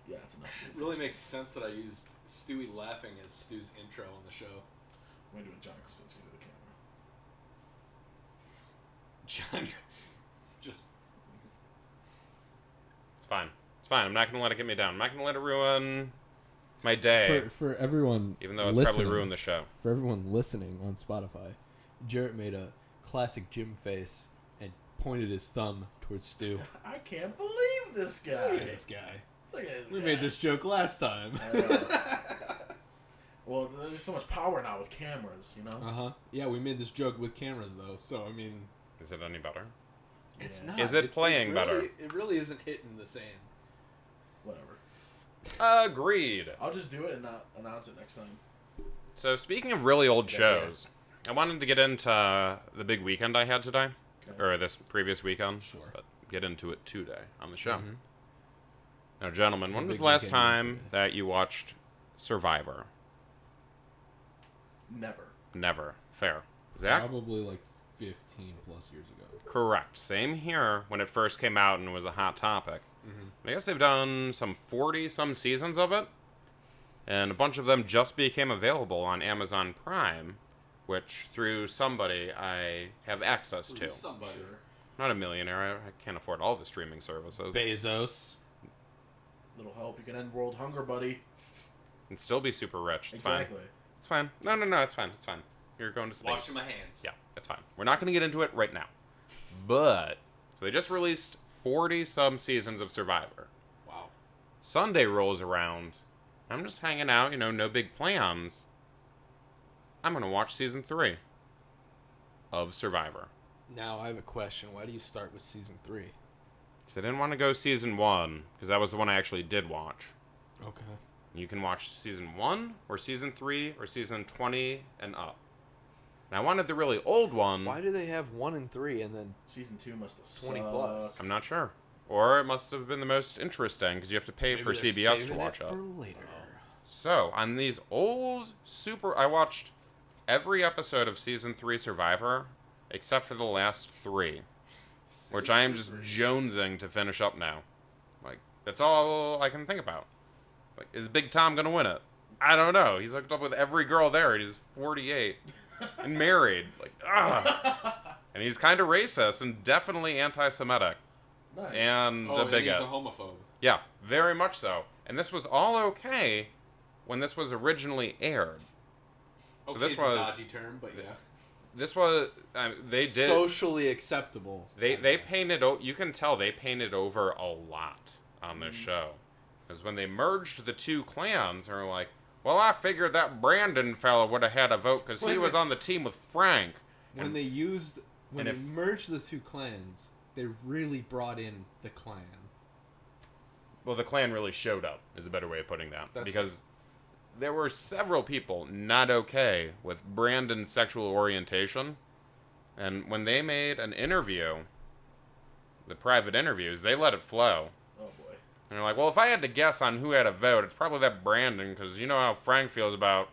Yeah, it's enough. It really makes sense that I used Stewie laughing as Stu's intro on the show. I'm gonna do a John Krasinski to the camera. John, just It's fine. It's fine. I'm not going to let it get me down. I'm not going to let it ruin my day. For everyone, Even though it's listening, probably ruined the show. For everyone listening on Spotify, Jarrett made a classic Jim face and pointed his thumb towards Stu. I can't believe this guy. look at this guy. Look at this We guy. made this joke last time. Well, there's so much power now with cameras, you know? Uh-huh. Yeah, we made this joke with cameras though, so I mean, Is it any better? it's Yeah. not. Is it playing really, better? It really isn't hitting the same. Whatever. Agreed. I'll just do it and not announce it next time. So speaking of really old Yeah, shows, I wanted to get into the big weekend I had today, Okay. or this previous weekend. Sure. But get into it today on the show. Mhm. Now, gentlemen, when was big the last weekend time today. that you watched Survivor? Never. Never. Fair. Zach? Probably like 15 plus years ago. Correct. Same here when it first came out and was a hot topic. I guess they've done some 40-some seasons of it, and a bunch of them just became available on Amazon Prime, which through somebody I have access to. Somebody. Not a millionaire. I can't afford all the streaming services. Bezos. Little help. You can end world hunger, buddy. And still be super rich. It's fine. Exactly. It's fine. No, it's fine. It's fine. You're going to space. Washing my hands. Yeah, it's fine. We're not going to get into it right now. But so they just released 40-some seasons of Survivor. Wow. Sunday rolls around. I'm just hanging out, no big plans. I'm going to watch season 3 of Survivor. Now I have a question. Why do you start with season 3? Because I didn't want to go season 1, because that was the one I actually did watch. Okay. You can watch season 1, or season 3, or season 20 and up. And I wanted the really old one. Why do they have 1 and 3 and then Season 2 must have 20 sucked. plus? I'm not sure. Or it must have been the most interesting, because you have to pay for maybe they're CBS to saving watch it. for later? So, on these old I watched every episode of season 3 Survivor, except for the last 3, which I am just jonesing to finish up now. Like, that's all I can think about. Like, is Big Tom gonna win it? I don't know. He's hooked up with every girl there, and he's 48 and married. Like, and he's kind of racist and definitely anti-Semitic Nice. and a And he's bigot. a homophobe. Yeah, very much so. And this was all okay when this was originally aired. So Okay, this it's was a dodgy term, but yeah. this was they did Socially acceptable. they I they guess. painted you can tell they painted over a lot on this show. Because when they merged the two clans, they were like, well, I figured that Brandon fella would have had a vote because he was on the team with Frank. When they and merged the two clans, they really brought in the clan. Well, the clan really showed up, is a better way of putting that. That's because there were several people not okay with Brandon's sexual orientation. And when they made an interview, the private interviews, they let it flow. Oh boy. And they're like, well, if I had to guess on who had a vote, it's probably that Brandon, because you know how Frank feels about,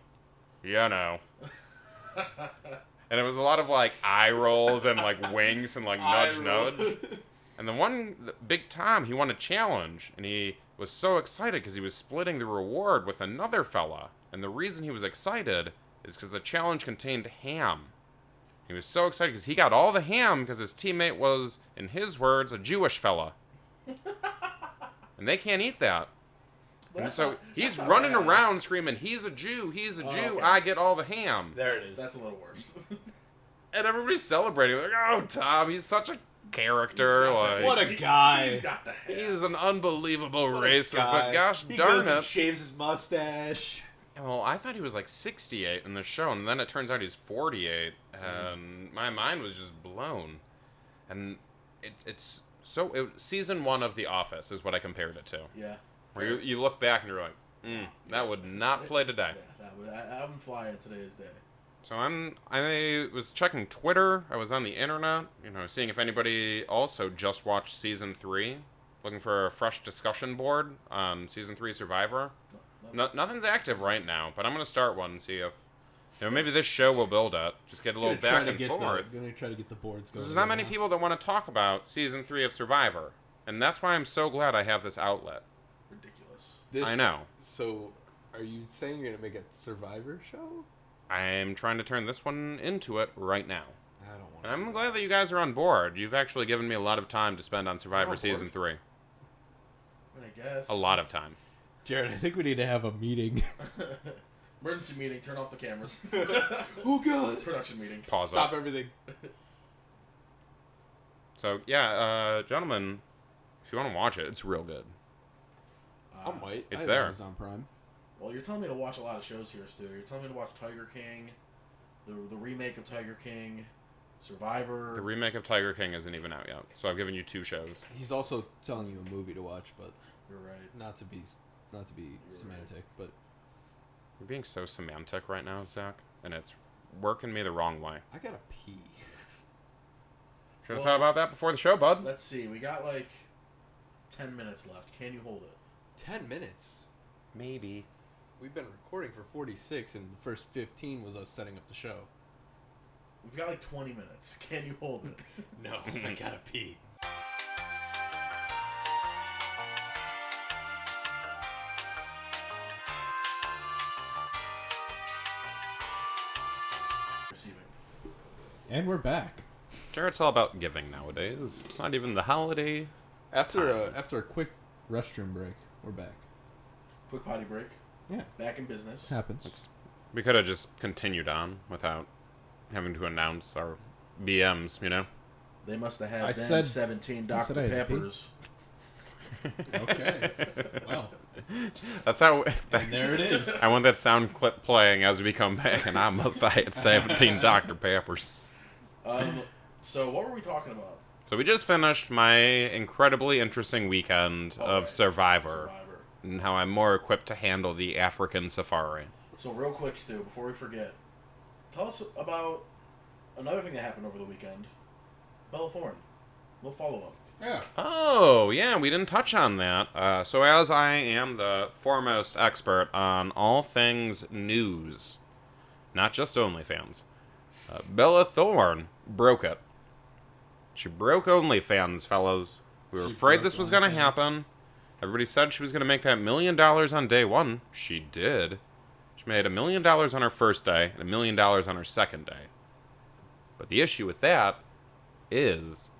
you know. And it was a lot of, like, eye rolls and, like, winks and, like, nudge. And Big Tom, he won a challenge, and he was so excited because he was splitting the reward with another fella. And the reason he was excited is because the challenge contained ham. He was so excited because he got all the ham because his teammate was, in his words, a Jewish fella. And they can't eat that. And so he's running around screaming, he's a Jew, he's a Jew, okay. I get all the ham. There it is. That's a little worse. And everybody's celebrating, like, oh, Tom, he's such a character. Like, What a guy. He's got the hair. he's an unbelievable What a racist, guy. but gosh He darn goes and it. shaves his mustache. Well, I thought he was like 68 in the show, and then it turns out he's 48, and my mind was just blown. And season 1 of The Office is what I compared it to. Yeah. Where you look back and you're like, that would not play today. Yeah, that wouldn't fly in today's day. So I was checking Twitter. I was on the internet, seeing if anybody also just watched season 3, looking for a fresh discussion board on season 3 Survivor. Nothing's active right now, but I'm gonna start one and see if maybe this show will build it. Just get a little back and forth. Gonna try to get the boards going. There's not many people that want to talk about season 3 of Survivor, and that's why I'm so glad I have this outlet. Ridiculous. I know. So, are you saying you're gonna make a Survivor show? I'm trying to turn this one into it right now. I don't want. And I'm glad that you guys are on board. You've actually given me a lot of time to spend on Survivor season 3. I guess. A lot of time. Jared, I think we need to have a meeting. Emergency meeting. Turn off the cameras. Oh God! Production meeting. Pause Stop up. everything. So, yeah, gentlemen, if you want to watch it, it's real good. I might. It's I have there. Amazon Prime. Well, you're telling me to watch a lot of shows here, Stu. You're telling me to watch Tiger King, the remake of Tiger King, Survivor. The remake of Tiger King isn't even out yet, so I've given you 2 shows. He's also telling you a movie to watch, but You're right. not to be semantic, but You're being so semantic right now, Zach, and it's working me the wrong way. I gotta pee. Should have thought about that before the show, bud. Let's see. We got like 10 minutes left. Can you hold it? 10 minutes. Maybe. We've been recording for 46, and the first 15 was us setting up the show. We've got like 20 minutes. Can you hold it? No, I gotta pee. Receiving. And we're back. Jared's all about giving nowadays. It's not even the holiday. After a quick restroom break, we're back. Quick potty break. Yeah, Back in business. happens. We could have just continued on without having to announce our BMs, They must have had I them said- 17 I said Dr. I had to pee. Peppers. Okay. Well, That's how. and there it is. I want that sound clip playing as we come back, and I must have had 17 Dr. Peppers. So what were we talking about? So we just finished my incredibly interesting weekend of right. Survivor, and how I'm more equipped to handle the African safari. So real quick, Stu, before we forget, tell us about another thing that happened over the weekend. Bella Thorne. We'll follow up. Yeah. Oh, yeah, we didn't touch on that. So as I am the foremost expert on all things news, not just OnlyFans, Bella Thorne broke it. She broke OnlyFans, fellas. We were She afraid broke this was going to OnlyFans? happen. Everybody said she was going to make that $1 million on day 1. She did. She made $1 million on her first day and $1 million on her second day. But the issue with that is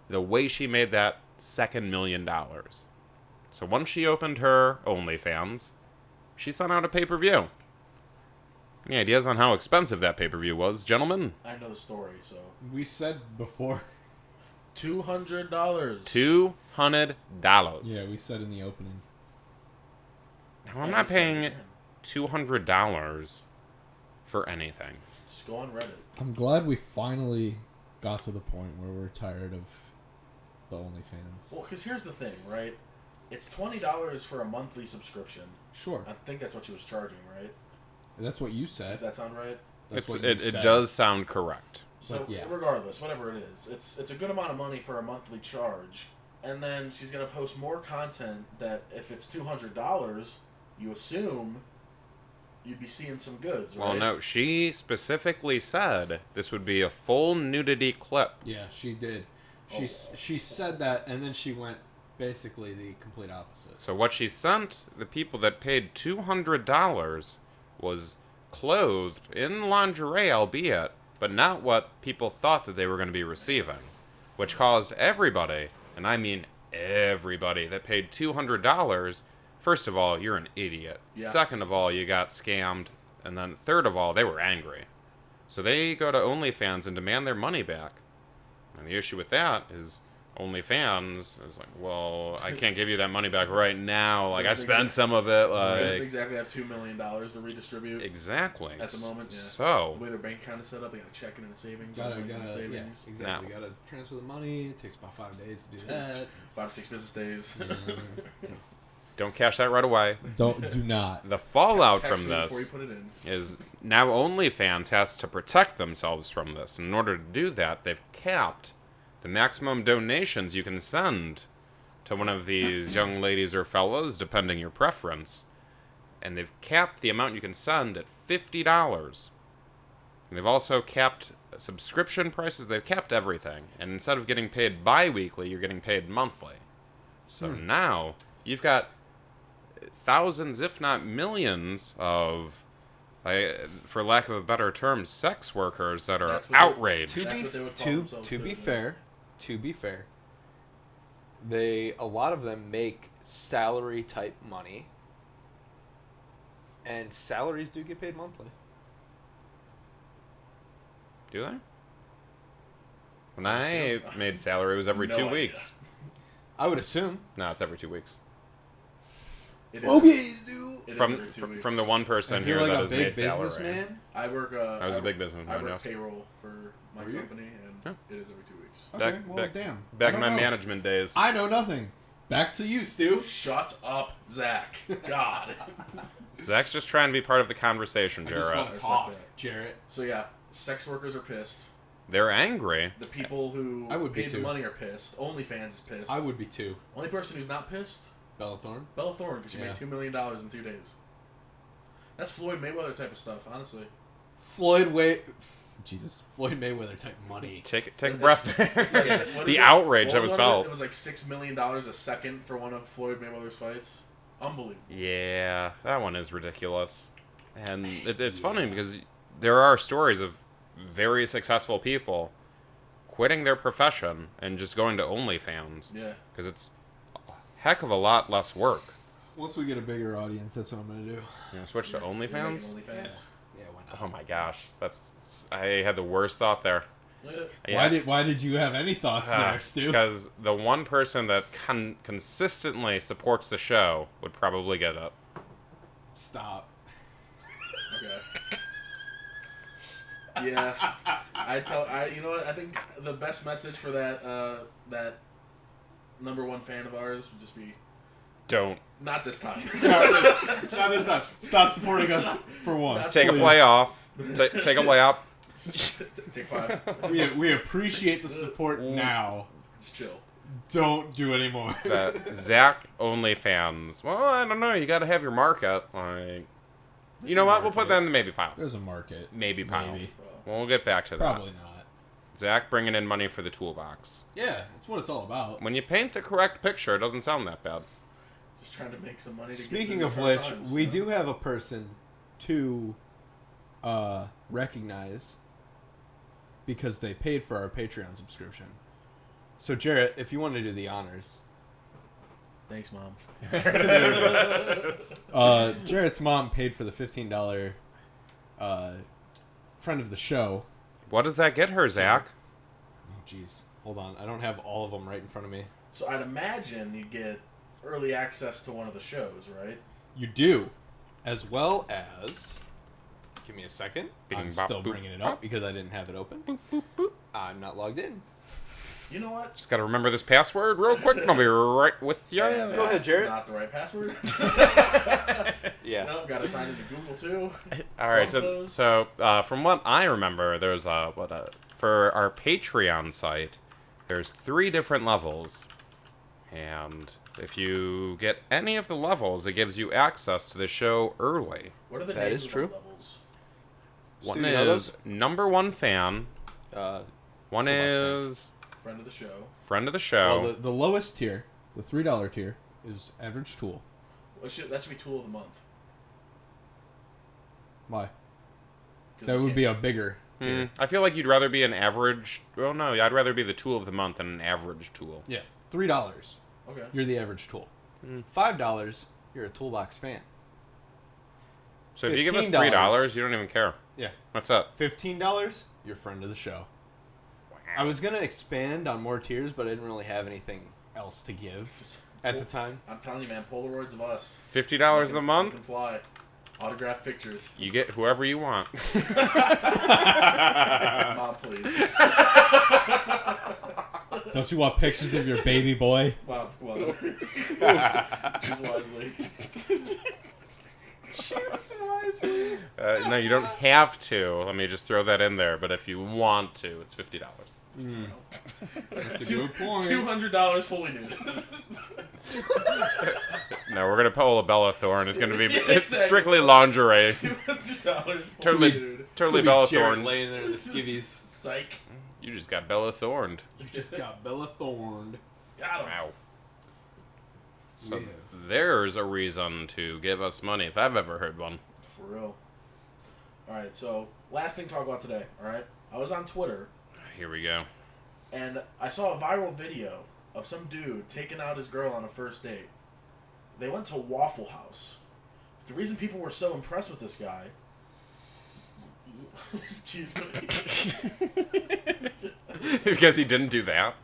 the way she made that second $1 million. So once she opened her OnlyFans, she sent out a pay-per-view. Any ideas on how expensive that pay-per-view was, gentlemen? I know the story, so We said before. $200. $200. Yeah, we said in the opening. Now, I'm not paying $200 for anything. Just go on Reddit. I'm glad we finally got to the point where we're tired of the OnlyFans. Well, because here's the thing, right? It's $20 for a monthly subscription. Sure. I think that's what she was charging, right? That's what you Does said. that sound right? That's what you It said. does sound correct. So yeah. regardless, whatever it is, it's a good amount of money for a monthly charge. And then she's gonna post more content that if it's $200, you assume you'd be seeing some goods, right? Well, no, she specifically said this would be a full nudity clip. Yeah, she did. She said that, and then she went basically the complete opposite. So what she sent the people that paid $200 was clothed in lingerie, albeit, but not what people thought that they were going to be receiving, which caused everybody, and I mean everybody, that paid $200. First of all, you're an idiot. Yeah. Second of all, you got scammed, and then third of all, they were angry. So they go to OnlyFans and demand their money back. And the issue with that is OnlyFans is like, well, I can't give you that money back right now. Like, I spent some of it. Doesn't Like, exactly have $2 million to redistribute exactly. at the moment. Yeah. So, The way their bank account is set up, they got a checking and a savings. Gotta, savings. yeah, exactly. Now- Gotta transfer the money. It takes about 5 days to do that. 5 to 6 business days. don't cash that right away. Do not. The fallout Text from me before you this put it in. is now OnlyFans has to protect themselves from this. And in order to do that, they've capped the maximum donations you can send to one of these young ladies or fellas, depending your preference. And they've capped the amount you can send at $50. And they've also capped subscription prices. They've capped everything. And instead of getting paid bi-weekly, you're getting paid monthly. So now you've got thousands, if not millions, of, for lack of a better term, sex workers that are That's what they- outraged. That's what they would call themselves To too, be yeah. fair, a lot of them make salary type money, and salaries do get paid monthly. Do they? When I made salary, it was every No 2 idea. weeks. I would assume. No, it's every 2 weeks. It is dude. it is From every 2 weeks. from the one person If here you're like that a has big made salary. businessman, I work. I was a big I businessman, work yes. payroll for my Are you? company, and it is every 2 weeks. okay, Back- well, back- damn. I Back in don't my know. management days. I know nothing. Back to you, Stu. Shut up, Zach. God. Zach's just trying to be part of the conversation, I just Jarrett. want to Respect talk, that. Jarrett. So yeah, sex workers are pissed. They're angry. The people who I would be paid the too. money are pissed. OnlyFans is pissed. I would be too. Only person who's not pissed, Bella Thorne. Bella Thorne, because she Yeah. made $2 million in 2 days. That's Floyd Mayweather type of stuff, honestly. Floyd Mayweather type money. Take a breath there. It's like, what is The it? outrage What that was one of it? felt. It was like $6 million a second for one of Floyd Mayweather's fights. Unbelievable. Yeah, that one is ridiculous. And it's funny because there are stories of very successful people quitting their profession and just going to OnlyFans. Yeah. Because it's a heck of a lot less work. Once we get a bigger audience, that's what I'm gonna do. You know, switch to You're making OnlyFans? OnlyFans. Yeah, why not? Oh my gosh. I had the worst thought there. Yeah. Yeah. Why did you have any thoughts there, Stu? Because the one person that consistently supports the show would probably get up. Stop. Okay. Yeah. You know what? I think the best message for that number one fan of ours would just be, Don't. not this time. Not this time. Stop supporting us for once. Take a please. play off. Take a lay up. Take 5. We appreciate the support now. Just chill. Don't do any more. Zach OnlyFans. Well, I don't know. You got to have your market. Like, you know what? We'll put that in the maybe pile. There's a market. Maybe pile. Maybe. We'll get back to that. Probably not. Zach bringing in money for the toolbox. Yeah, that's what it's all about. When you paint the correct picture, it doesn't sound that bad. Just trying to make some money to Speaking get of through which, these hard times, we you know? do have a person to recognize because they paid for our Patreon subscription. So, Jarrett, if you want to do the honors. Thanks, Mom. Jarrett's mom paid for the $15 friend of the show. What does that get her, Zach? Oh, jeez. Hold on. I don't have all of them right in front of me. So I'd imagine you get early access to one of the shows, right? You do. As well as... Give me a second. Bing, I'm bop, still boop, bringing it up because I didn't have it open. I'm not logged in. You know what? Just gotta remember this password real quick, and I'll be right with you. Yeah, Go ahead, Jarrett. That's not the right password. Yeah. No, gotta sign into Google too. All right, Photos. so from what I remember, there's for our Patreon site, there's 3 different levels, and if you get any of the levels, it gives you access to the show early. What are the That names is of true. those levels? One Stu, you know is number 1 fan. One Toolbox is Friend of the show. friend of the show. Well, the lowest tier, the $3 tier, is average tool. That should be Tool of the Month. Why? 'Cause That you would can't- be a bigger tier. I feel like you'd rather be an average. Well, no, I'd rather be the tool of the month than an average tool. Yeah. $3, Okay. you're the average tool. $5, you're a Toolbox fan. So if you give us $15. $3, you don't even care. Yeah. What's up? $15, you're friend of the show. I was going to expand on more tiers, but I didn't really have anything else to give at the time. I'm telling you, man, Polaroids of us. $50 a You month, can fly. Autographed pictures. you get whoever you want. Mom, please. Don't you want pictures of your baby boy? Mom, well. Choose wisely. No, you don't have to. Let me just throw that in there. But if you want to, it's $50. That's a good point. $200 fully nude. No, we're gonna pull a Bella Thorne. It's gonna be it's exactly. strictly lingerie. $200 fully Totally, nude. totally Bella Jared Thorne. laying there in the skivvies. Psych. You just got Bella Thorned. You Just got Bella Thorned. got him. Wow. So there's a reason to give us money if I've ever heard one. For real. Alright, so last thing to talk about today, alright? I was on Twitter, Here we go. and I saw a viral video of some dude taking out his girl on a first date. They went to Waffle House. The reason people were so impressed with this guy... Excuse me. Because he didn't do that.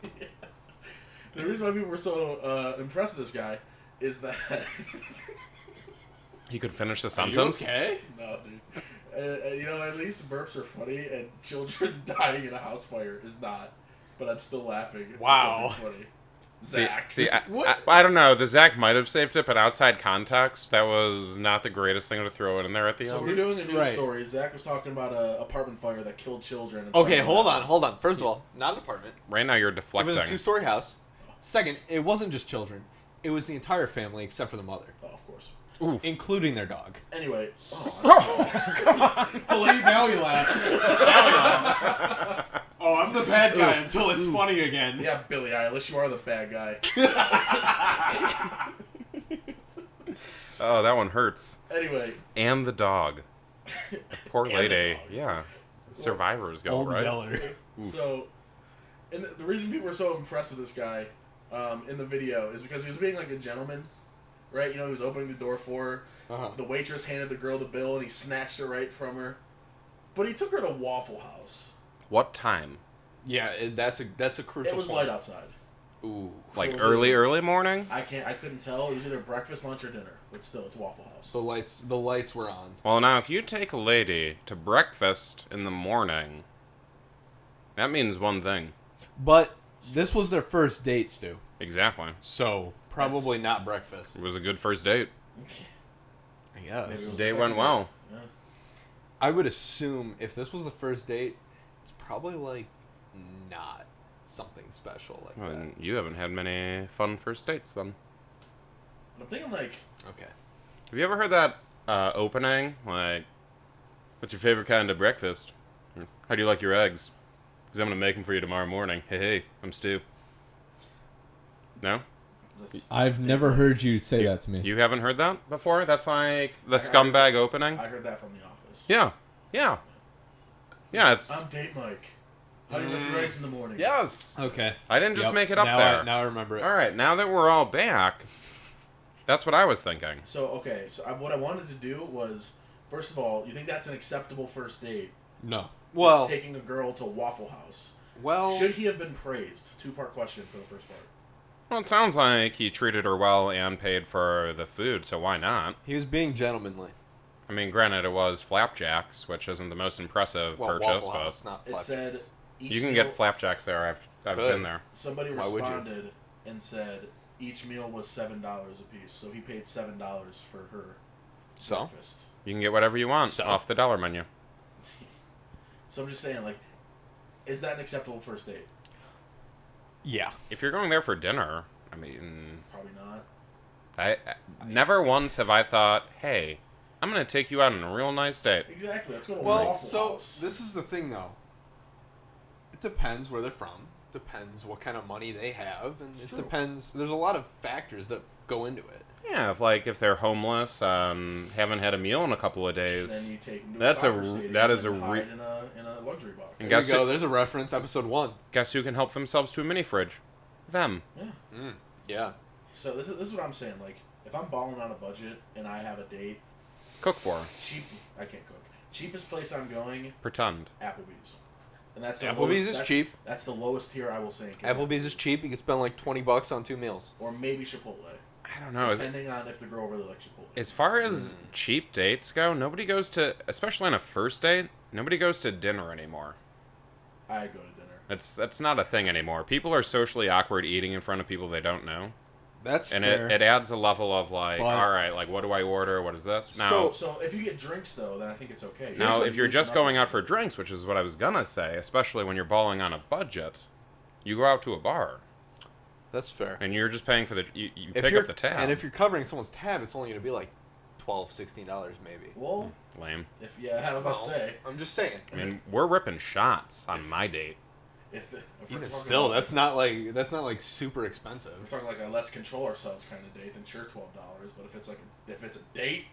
The reason why people were so impressed with this guy is that... He could finish the Are you sentence. okay? No, dude. You know, at least burps are funny, and children dying in a house fire is not. But I'm still laughing. It's Wow. something funny. Zach. See, what? I don't know. The Zach might have saved it, but outside context, that was not the greatest thing to throw in there at the So end. we're doing a news Right. story. Zach was talking about a apartment fire that killed children. And Okay, started hold laughing. on. First of all, not an apartment. Right now, you're It was deflecting. a 2-story house. Second, it wasn't just children. It was the entire family except for the mother, Oh, of course. including their dog. Anyway. See, now he laughs. Oh, I'm the bad guy until it's funny again. Yeah, Billie Eilish, you are the bad guy. Oh, that one hurts. Anyway. And the dog. Poor And lady. the dog. Yeah. Survivors go, Old right? Yeller. So, and the reason people were so impressed with this guy in the video is because he was being like a gentleman, right? You know, he was opening the door for her. Uh-huh. The waitress handed the girl the bill, and he snatched it right from her. But he took her to Waffle House. What time? Yeah, that's a crucial. It was point. light outside. Ooh. Like So- early morning? I couldn't tell. It was either breakfast, lunch, or dinner. But still, it's Waffle House. The lights were on. Well, now, if you take a lady to breakfast in the morning, that means one thing. But this was their first date, Stu. Exactly. So probably not breakfast. It was a good first date. I Maybe it guess. was Day the went second well. Yeah. I would assume if this was the first date, it's probably like not something special like Well, that. then you haven't had many fun first dates, then. But I'm thinking like, Okay. Have you ever heard that opening? Like, what's your favorite kind of breakfast? Or, how do you like your eggs? Because I'm going to make them for you tomorrow morning. Hey, I'm Stu. No? that's- I've never heard you say that to me. You haven't heard that before? That's like the I heard- scumbag opening? I heard that from The Office. Yeah. Yeah. Yeah, it's... I'm Date Mike. How do you like your eggs in the morning? Yes! Okay. I didn't just Yep. make it up now there. now I remember it. All right, now that we're all back, That's what I was thinking. So, okay. So, what I wanted to do was, first of all, you think that's an acceptable first date? No. Just taking a girl to Waffle House. Well, Should he have been praised? Two-part question for the first part. Well, it sounds like he treated her well and paid for the food, so why not? he was being gentlemanly. I mean, granted, it was flapjacks, which isn't the most impressive Well, purchase, Waffle but House, not It flapjacks. said each you can meal, get flapjacks there. I've Could. been there. Somebody Why would you? responded and said each meal was $7 a piece, so he paid $7 for her So? breakfast. You can get whatever you want So? off the dollar menu. So I'm just saying, like, is that an acceptable first date? Yeah. If you're going there for dinner, I mean, Probably not. I never once have I thought, hey, I'm going to take you out on a real nice date. Exactly. Let's go to Well, Waffle so House. this is the thing, though. It depends where they're from. Depends what kind of money they have, and it true. depends. There's a lot of factors that go into it. Yeah, if they're homeless, haven't had a meal in a couple of days. Then you take them to That's a a soccer r- stadium that is and a hide in a luxury box. And There guess you go. who, There's a reference. Episode 1. guess who can help themselves to a mini fridge? Them. Yeah. Yeah. So this is what I'm saying. Like, if I'm balling on a budget and I have a date, Cook for her. I can't cook. Cheapest place I'm going, Pretend. Applebee's. And that's the Applebee's lowest, is that's- cheap. That's the lowest tier I will sink. Applebee's is cheap. You can spend like $20 on 2 meals. Or maybe Chipotle. I don't know. Depending on if the girl really likes Chipotle. As far as cheap dates go, nobody goes to, especially on a first date, nobody goes to dinner anymore. I go to dinner. That's not a thing anymore. People are socially awkward eating in front of people they don't know. That's And fair. it adds a level of like, But- all right, like what do I order? What is this? Now, So if you get drinks though, then I think it's okay. You now just, like, if you're loosen just up going a out for little bit. drinks, which is what I was gonna say, especially when you're balling on a budget, you go out to a bar That's fair. and you're just paying for the you If pick you're, up the tab. And if you're covering someone's tab, it's only going to be like $12, $16 maybe. Well, Lame. if I was about to say, I'm just saying. I mean, we're ripping shots on my date. if we're Even talking still, about, that's not like super expensive. if we're talking like a let's control ourselves kind of date, then sure $12. But if it's a date,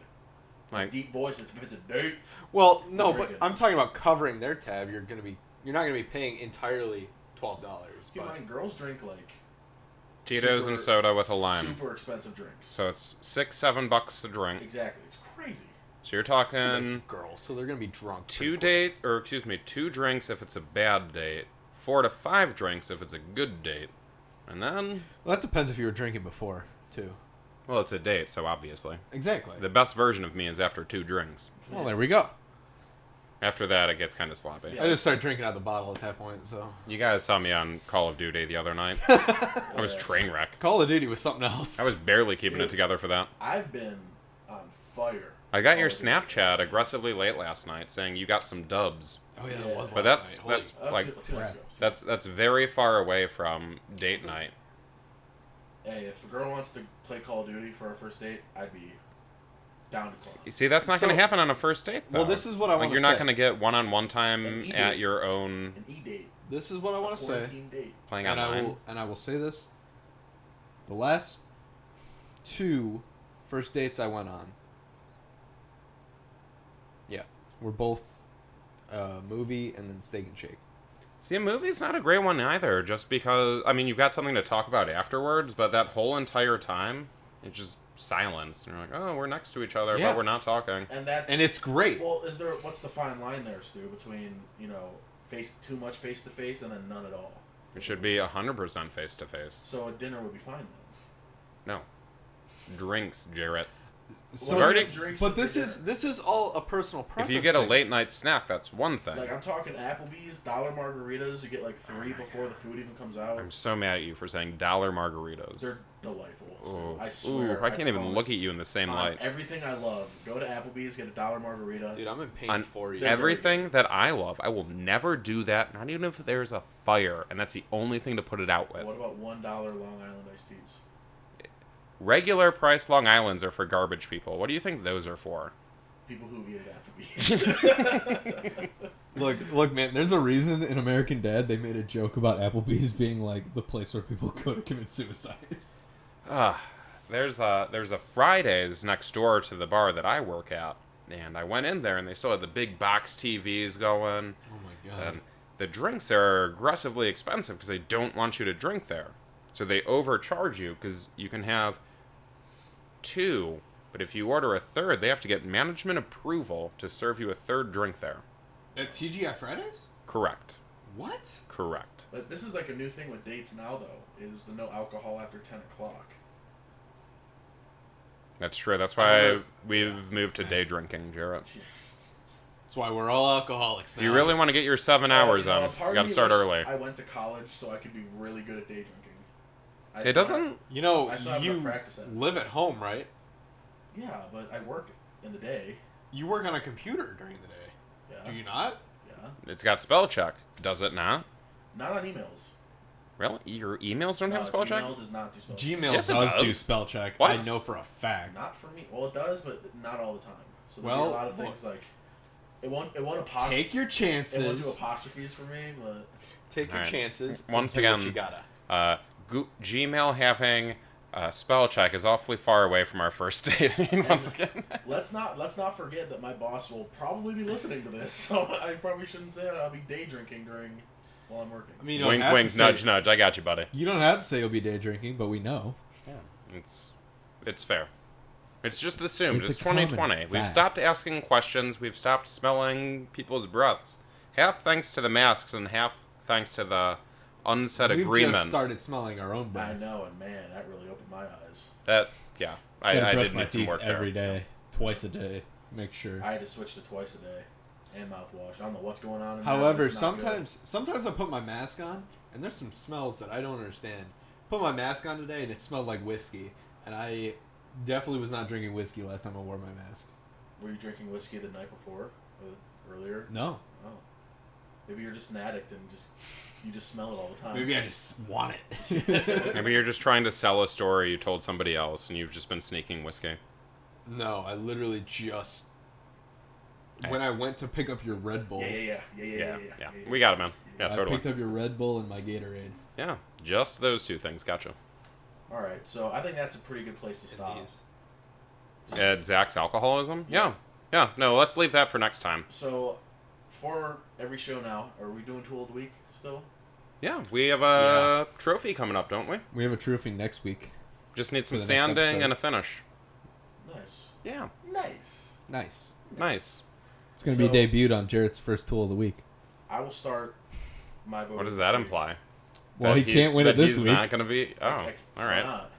Like, deep voice, if it's a date, Well, no, but drinking. I'm talking about covering their tab. You're not going to be paying entirely $12. keep in But mind girls drink like Tito's and soda with a lime. super expensive drinks. So it's $6-7 a drink. Exactly, it's crazy. So you're it's talking girls, so they're going to be drunk. two pretty quick. 2 drinks if it's a bad date, 4 to 5 drinks if it's a good date, and then Well, that depends if you were drinking before, too. well, it's a date, so obviously Exactly. the best version of me is after 2 drinks. Well, there we go. After that, it gets kind of sloppy. Yeah. I just started drinking out of the bottle at that point, so. You guys saw me on Call of Duty the other night. I was train wreck. Call of Duty was something else. I was barely keeping it together for that. I've been on fire. I got your Call of Duty. Snapchat aggressively late last night saying you got some dubs. Oh, yeah, Yeah. it was But last night. that's That was like two nights ago. that's very far away from date night. Hey, if a girl wants to play Call of Duty for our first date, I'd be down to call. You see, that's not So- going to happen on a first date, though. Well, this is what I Like, wanna you're not say. going to get one-on-one An time e-date. at your own An e-date. This is what I want to say. Quarantine date. playing And online. I will say this. The last 2 first dates I went on, were both movie and then Steak and Shake. See, a movie's not a great one either, just because, I mean, you've got something to talk about afterwards, but that whole entire time, it's just silence. And you're like, oh, we're next to each other, Yeah. but we're not talking. And that's And it's great. well. What's the fine line there, Stu, between too much face to face and then none at all? It should be 100% face-to-face. So a dinner would be fine then. No. Drinks, Jarrett. So, We've already- Drinks but with this is all a personal preference. If you get a thing. late-night snack, that's one thing. Like I'm talking Applebee's, dollar margaritas. You get like 3 before the food even comes out. I'm so mad at you for saying dollar margaritas. They're delightful. Ooh. I swear. Ooh, I can't even promise. look at you in the same On light. everything I love, go to Applebee's, get a dollar margarita. Dude, I'm in pain On for you. They're very everything that I love, I will never do that, not even if there's a fire, and that's the only thing to put it out with. What about $1 Long Island iced teas? Regular price Long Islands are for garbage people. What do you think those are for? People who eat at Applebee's. Look, man. There's a reason in American Dad they made a joke about Applebee's being like the place where people go to commit suicide. There's a Fridays next door to the bar that I work at, and I went in there and they still had the big box TVs going. Oh my god. And the drinks are aggressively expensive because they don't want you to drink there. So they overcharge you because you can have 2, but if you order a third, they have to get management approval to serve you a third drink there. At TGI Fridays? Correct. What? Correct. But this is like a new thing with dates now, though, is the no alcohol after 10 o'clock. That's true. That's why we've moved to day drinking, Jarrett. That's why we're all alcoholics If now. you really want to get your 7 hours in, you got to start early. I went to college, so I could be really good at day drinking. It doesn't... You know, I still have you to practice it. live at home, right? Yeah, but I work in the day. You work on a computer during the day. Yeah. Do you not? Yeah. It's got spell check. Does it not? Not on emails. Really? Your emails don't have spell check? Gmail does not do spell check. Gmail Yes, it does do does. spell check. What? I know for a fact. Not for me. Well, it does, but not all the time. So there'll Well, be a lot of things like it won't apostrophe. Take your chances. It won't do apostrophes for me, but Take your Alright. chances. Once and do what again, you gotta. Gmail having spell check is awfully far away from our first dating. Once again, let's not forget that my boss will probably be listening to this, so I probably shouldn't say I'll be day drinking while I'm working. I mean, you don't wink, have wink, to say, nudge, nudge. I got you, buddy. You don't have to say you'll be day drinking, but we know. It's fair. It's just assumed. It's It's a common 2020. We've fact. stopped asking questions. We've stopped smelling people's breaths. Half thanks to the masks and half thanks to the unsaid We've agreement. just started smelling our own I breath. know, and man, that really opened my eyes. That, yeah. Gotta I brush did my need some teeth work every there. day, twice a day. Make sure. I had to switch to twice a day and mouthwash. I don't know what's going on. In However, there, but it's not good. sometimes I put my mask on, and there's some smells that I don't understand. Put my mask on today, and it smelled like whiskey, and I definitely was not drinking whiskey last time I wore my mask. Were you drinking whiskey the night before, or earlier? No. Oh, maybe you're just an addict and you just smell it all the time. Maybe I just want it. Maybe you're just trying to sell a story you told somebody else and you've just been sneaking whiskey. No, I literally just... When I went to pick up your Red Bull... Yeah. We got it, man. Yeah, I totally. picked up your Red Bull and my Gatorade. Yeah, just those two things. Gotcha. All right, so I think that's a pretty good place to stop. At Zach's alcoholism? Yeah. Yeah, no, let's leave that for next time. So, for every show now, are we doing Tool of the Week still? Yeah, we have a trophy coming up, don't we? We have a trophy next week. Just need some For the next sanding episode. and a finish. Nice. Yeah, Nice. Nice. nice. It's going to be So- debuted on Jarrett's first Tool of the Week. I will start my vote. What does this that week. imply? Well, That he can't win it that this he's week. not going to be... Oh, Why all right. not?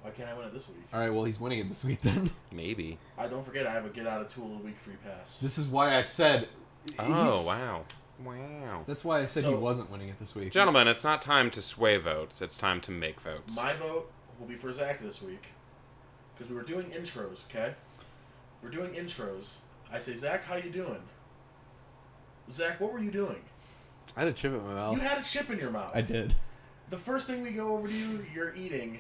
Why can't I win it this week? All right, well, he's winning it this week then. Maybe. Don't forget, I have a Get Out of Tool of the Week free pass. This is why I said... Oh, he's- wow. Wow. That's why I said he So- wasn't winning it this week. Gentlemen, it's not time to sway votes. It's time to make votes. My vote will be for Zach this week. Because we were doing intros, okay? We're doing intros. I say, Zach, how you doing? Zach, what were you doing? I had a chip in my mouth. You had a chip in your mouth. I did. The first thing we go over to you, you're eating.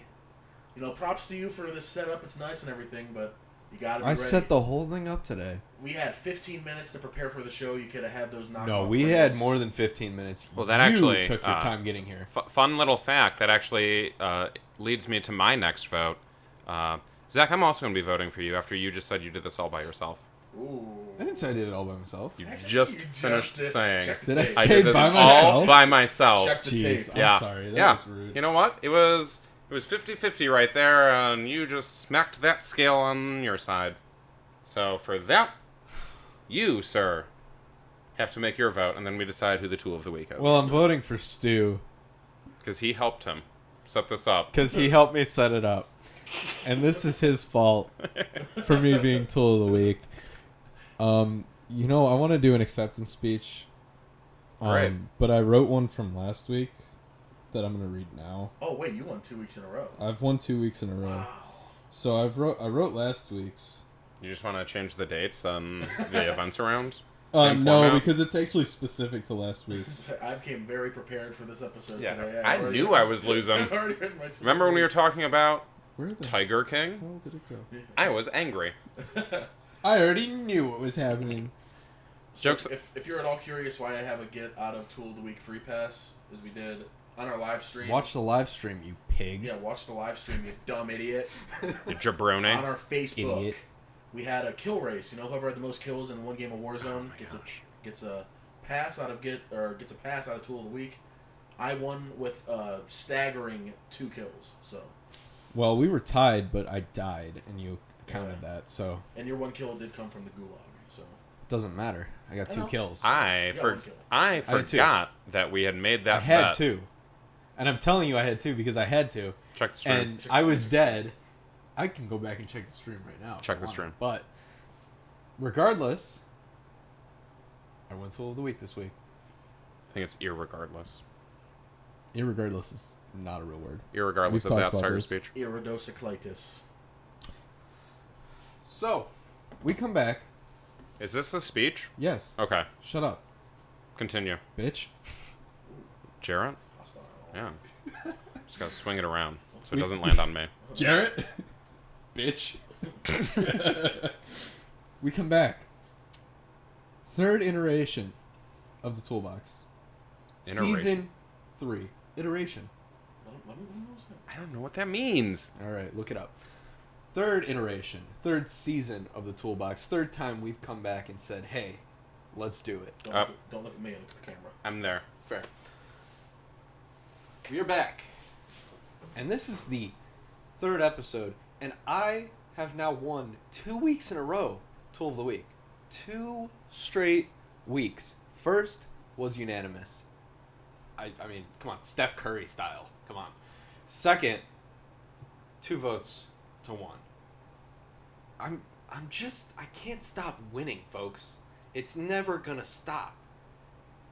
You know, props to you for this setup. It's nice and everything, but you gotta be I ready. set the whole thing up today. We had 15 minutes to prepare for the show. You could have had those knockoff. No, we had more than 15 minutes. Well, that You actually, took your time getting here. Fun little fact that actually leads me to my next vote. Zach, I'm also going to be voting for you after you just said you did this all by yourself. Ooh. I didn't say I did it all by myself. You Actually, just you finished did. saying, Check the Did I tape. I say did this by all myself? by myself. Check the Jeez, tape. I'm Yeah. sorry. That yeah. was rude. You know what? It was 50-50 right there, and you just smacked that scale on your side. So for that, you, sir, have to make your vote, and then we decide who the tool of the week is. Well, I'm voting for Stu Because he helped him set this up. because he helped me set it up. And this is his fault for me being Tool of the Week. You know, I want to do an acceptance speech. Right. But I wrote one from last week that I'm going to read now. Oh, wait, you won 2 weeks in a row. I've won 2 weeks in a row. Wow. So I wrote last week's. You just want to change the dates and the events around? No, Same format? because it's actually specific to last week's. I came very prepared for this episode Yeah, today. I knew I was losing. I've already written my Remember when we were talking about Where the Tiger King? hell did it go? I was angry. I already knew what was happening. So Jokes- if you're at all curious why I have a Get Out of Tool of the Week free pass, as we did on our live stream. Watch the live stream, you pig. Yeah, watch the live stream, you dumb idiot. You jabroni. On our Facebook, Idiot. we had a kill race. You know, whoever had the most kills in one game of Warzone gets a pass out of Tool of the Week. I won with a staggering 2 kills. So Well, we were tied, but I died, and you counted that, so And your 1 kill did come from the gulag, so. it doesn't matter. I got I 2 know. kills. I got 1 kill. I had two. forgot that we had made that I had bet. 2. And I'm telling you I had 2 because I had to. Check the stream. And I was dead. I can go back and check the stream right now. if Check I the want. stream. But regardless, I won Tool of the Week this week. I think it's irregardless. Irregardless is not a real word. Irregardless We've of talked that about starter this. speech. Iridocyclitis. So, we come back. Is this a speech? Yes. Okay. Shut up, Continue. bitch. Jarrett? Hostile. Yeah. Just gotta swing it around so it We- doesn't land on me. Jarrett? Bitch. We come back. 3rd iteration of the Toolbox. Iteration. Season 3. Iteration. Let me know what's that. I don't know what that means. All right, look it up. 3rd iteration. 3rd season of the Toolbox. 3rd time we've come back and said, hey, let's do it. Don't look at me, look at the camera. I'm there. Fair. We are back. And this is the 3rd episode. And I have now won 2 weeks in a row Tool of the Week. 2 straight weeks. First was unanimous. I mean, come on, Steph Curry style. Come on. Second, 2 votes to 1. I can't stop winning, folks. It's never gonna stop.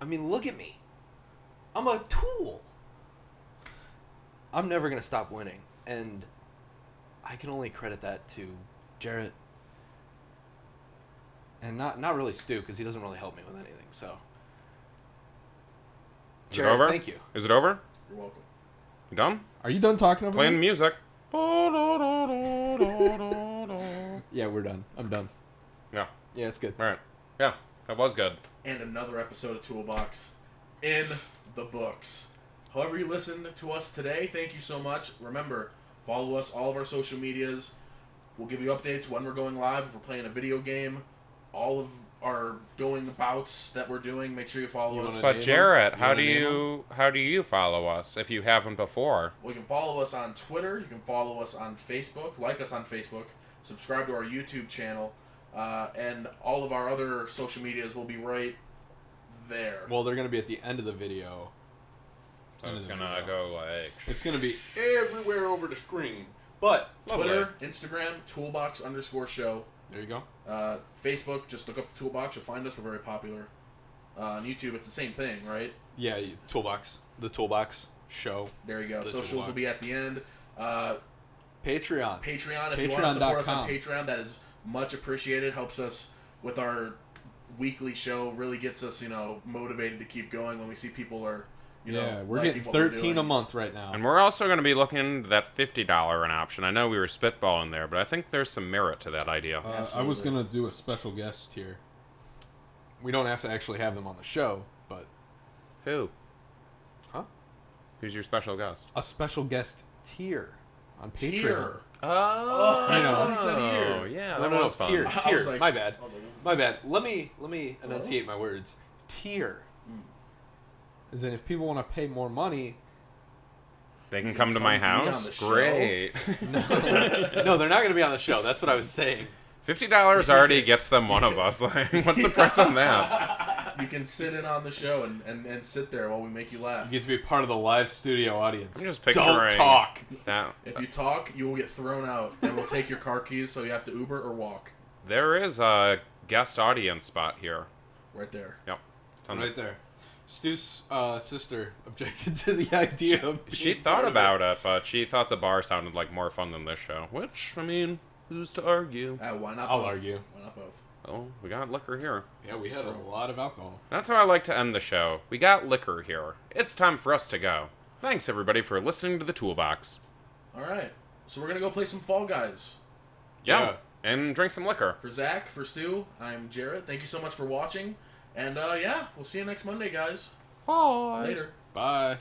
I mean, look at me. I'm a tool. I'm never gonna stop winning, and I can only credit that to Jarrett, and not really Stu, because he doesn't really help me with anything. So, Is Jarrett, it over? thank you. Is it over? You're welcome. You done? Are you done talking over Playing the me? music. Yeah, we're done. I'm done. Yeah. Yeah, it's good. All right. Yeah, that was good. And another episode of Toolbox in the books. However you listened to us today, thank you so much. Remember, follow us, all of our social medias. We'll give you updates when we're going live, if we're playing a video game. All of our going bouts that we're doing, make sure you follow You us. wanna But name Jarrett, them? how You do wanna name you follow us if you haven't before? Well, you can follow us on Twitter. You can follow us on Facebook. Like us on Facebook. Subscribe to our YouTube channel. And all of our other social medias will be right there. Well, they're gonna be at the end of the video. So it's gonna go like. It's gonna be everywhere over the screen. But Twitter, Instagram, Toolbox_show. there you go. Facebook, just look up Toolbox. You'll find us. We're very popular. On YouTube, it's the same thing, right? Yeah, Toolbox. The Toolbox show. There you go. The Socials Toolbox. will be at the end. Patreon. Patreon, if you want to support us on Patreon.com. Patreon, that is much appreciated. Helps us with our weekly show. Really gets us, motivated to keep going when we see people are, Yeah, we're liking getting what we're 13 a doing. month right now. And we're also going to be looking into that $50 an option. I know we were spitballing there, but I think there's some merit to that idea. I was gonna do a special guest tier. We don't have to actually have them on the show, but Who? Huh? Who's your special guest? A special guest tier on Patreon. Tier. Oh, I know. He said Oh, here. yeah, no, that was fun. tier. I was Tier. like- My bad. Oh, My bad. Let me enunciate my words. Tier. As in, if people want to pay more money, They can come to my come be on house. the show. Great. No, they're not gonna be on the show. That's what I was saying. $50 already gets them one of us. Like, what's the price on that? You can sit in on the show and sit there while we make you laugh. You get to be part of the live studio audience. I'm just Don't picturing talk. that. If you talk, you will get thrown out, and we'll take your car keys, so you have to Uber or walk. There is a guest audience spot here. Right there. Yep. It's on Right there. Stu's sister objected to the idea of. She thought about it, but she thought the bar sounded like more fun than this show. Which, I mean, who's to argue? Why not I'll both? argue. Why not both? Oh, we got liquor here. Yeah, we had a lot of alcohol. That's how I like to end the show. We got liquor here. It's time for us to go. Thanks, everybody, for listening to the Toolbox. All right. So we're going to go play some Fall Guys. Yeah. And drink some liquor. For Zach, for Stu, I'm Jarrett. Thank you so much for watching. And, we'll see you next Monday, guys. Bye. Later. Bye.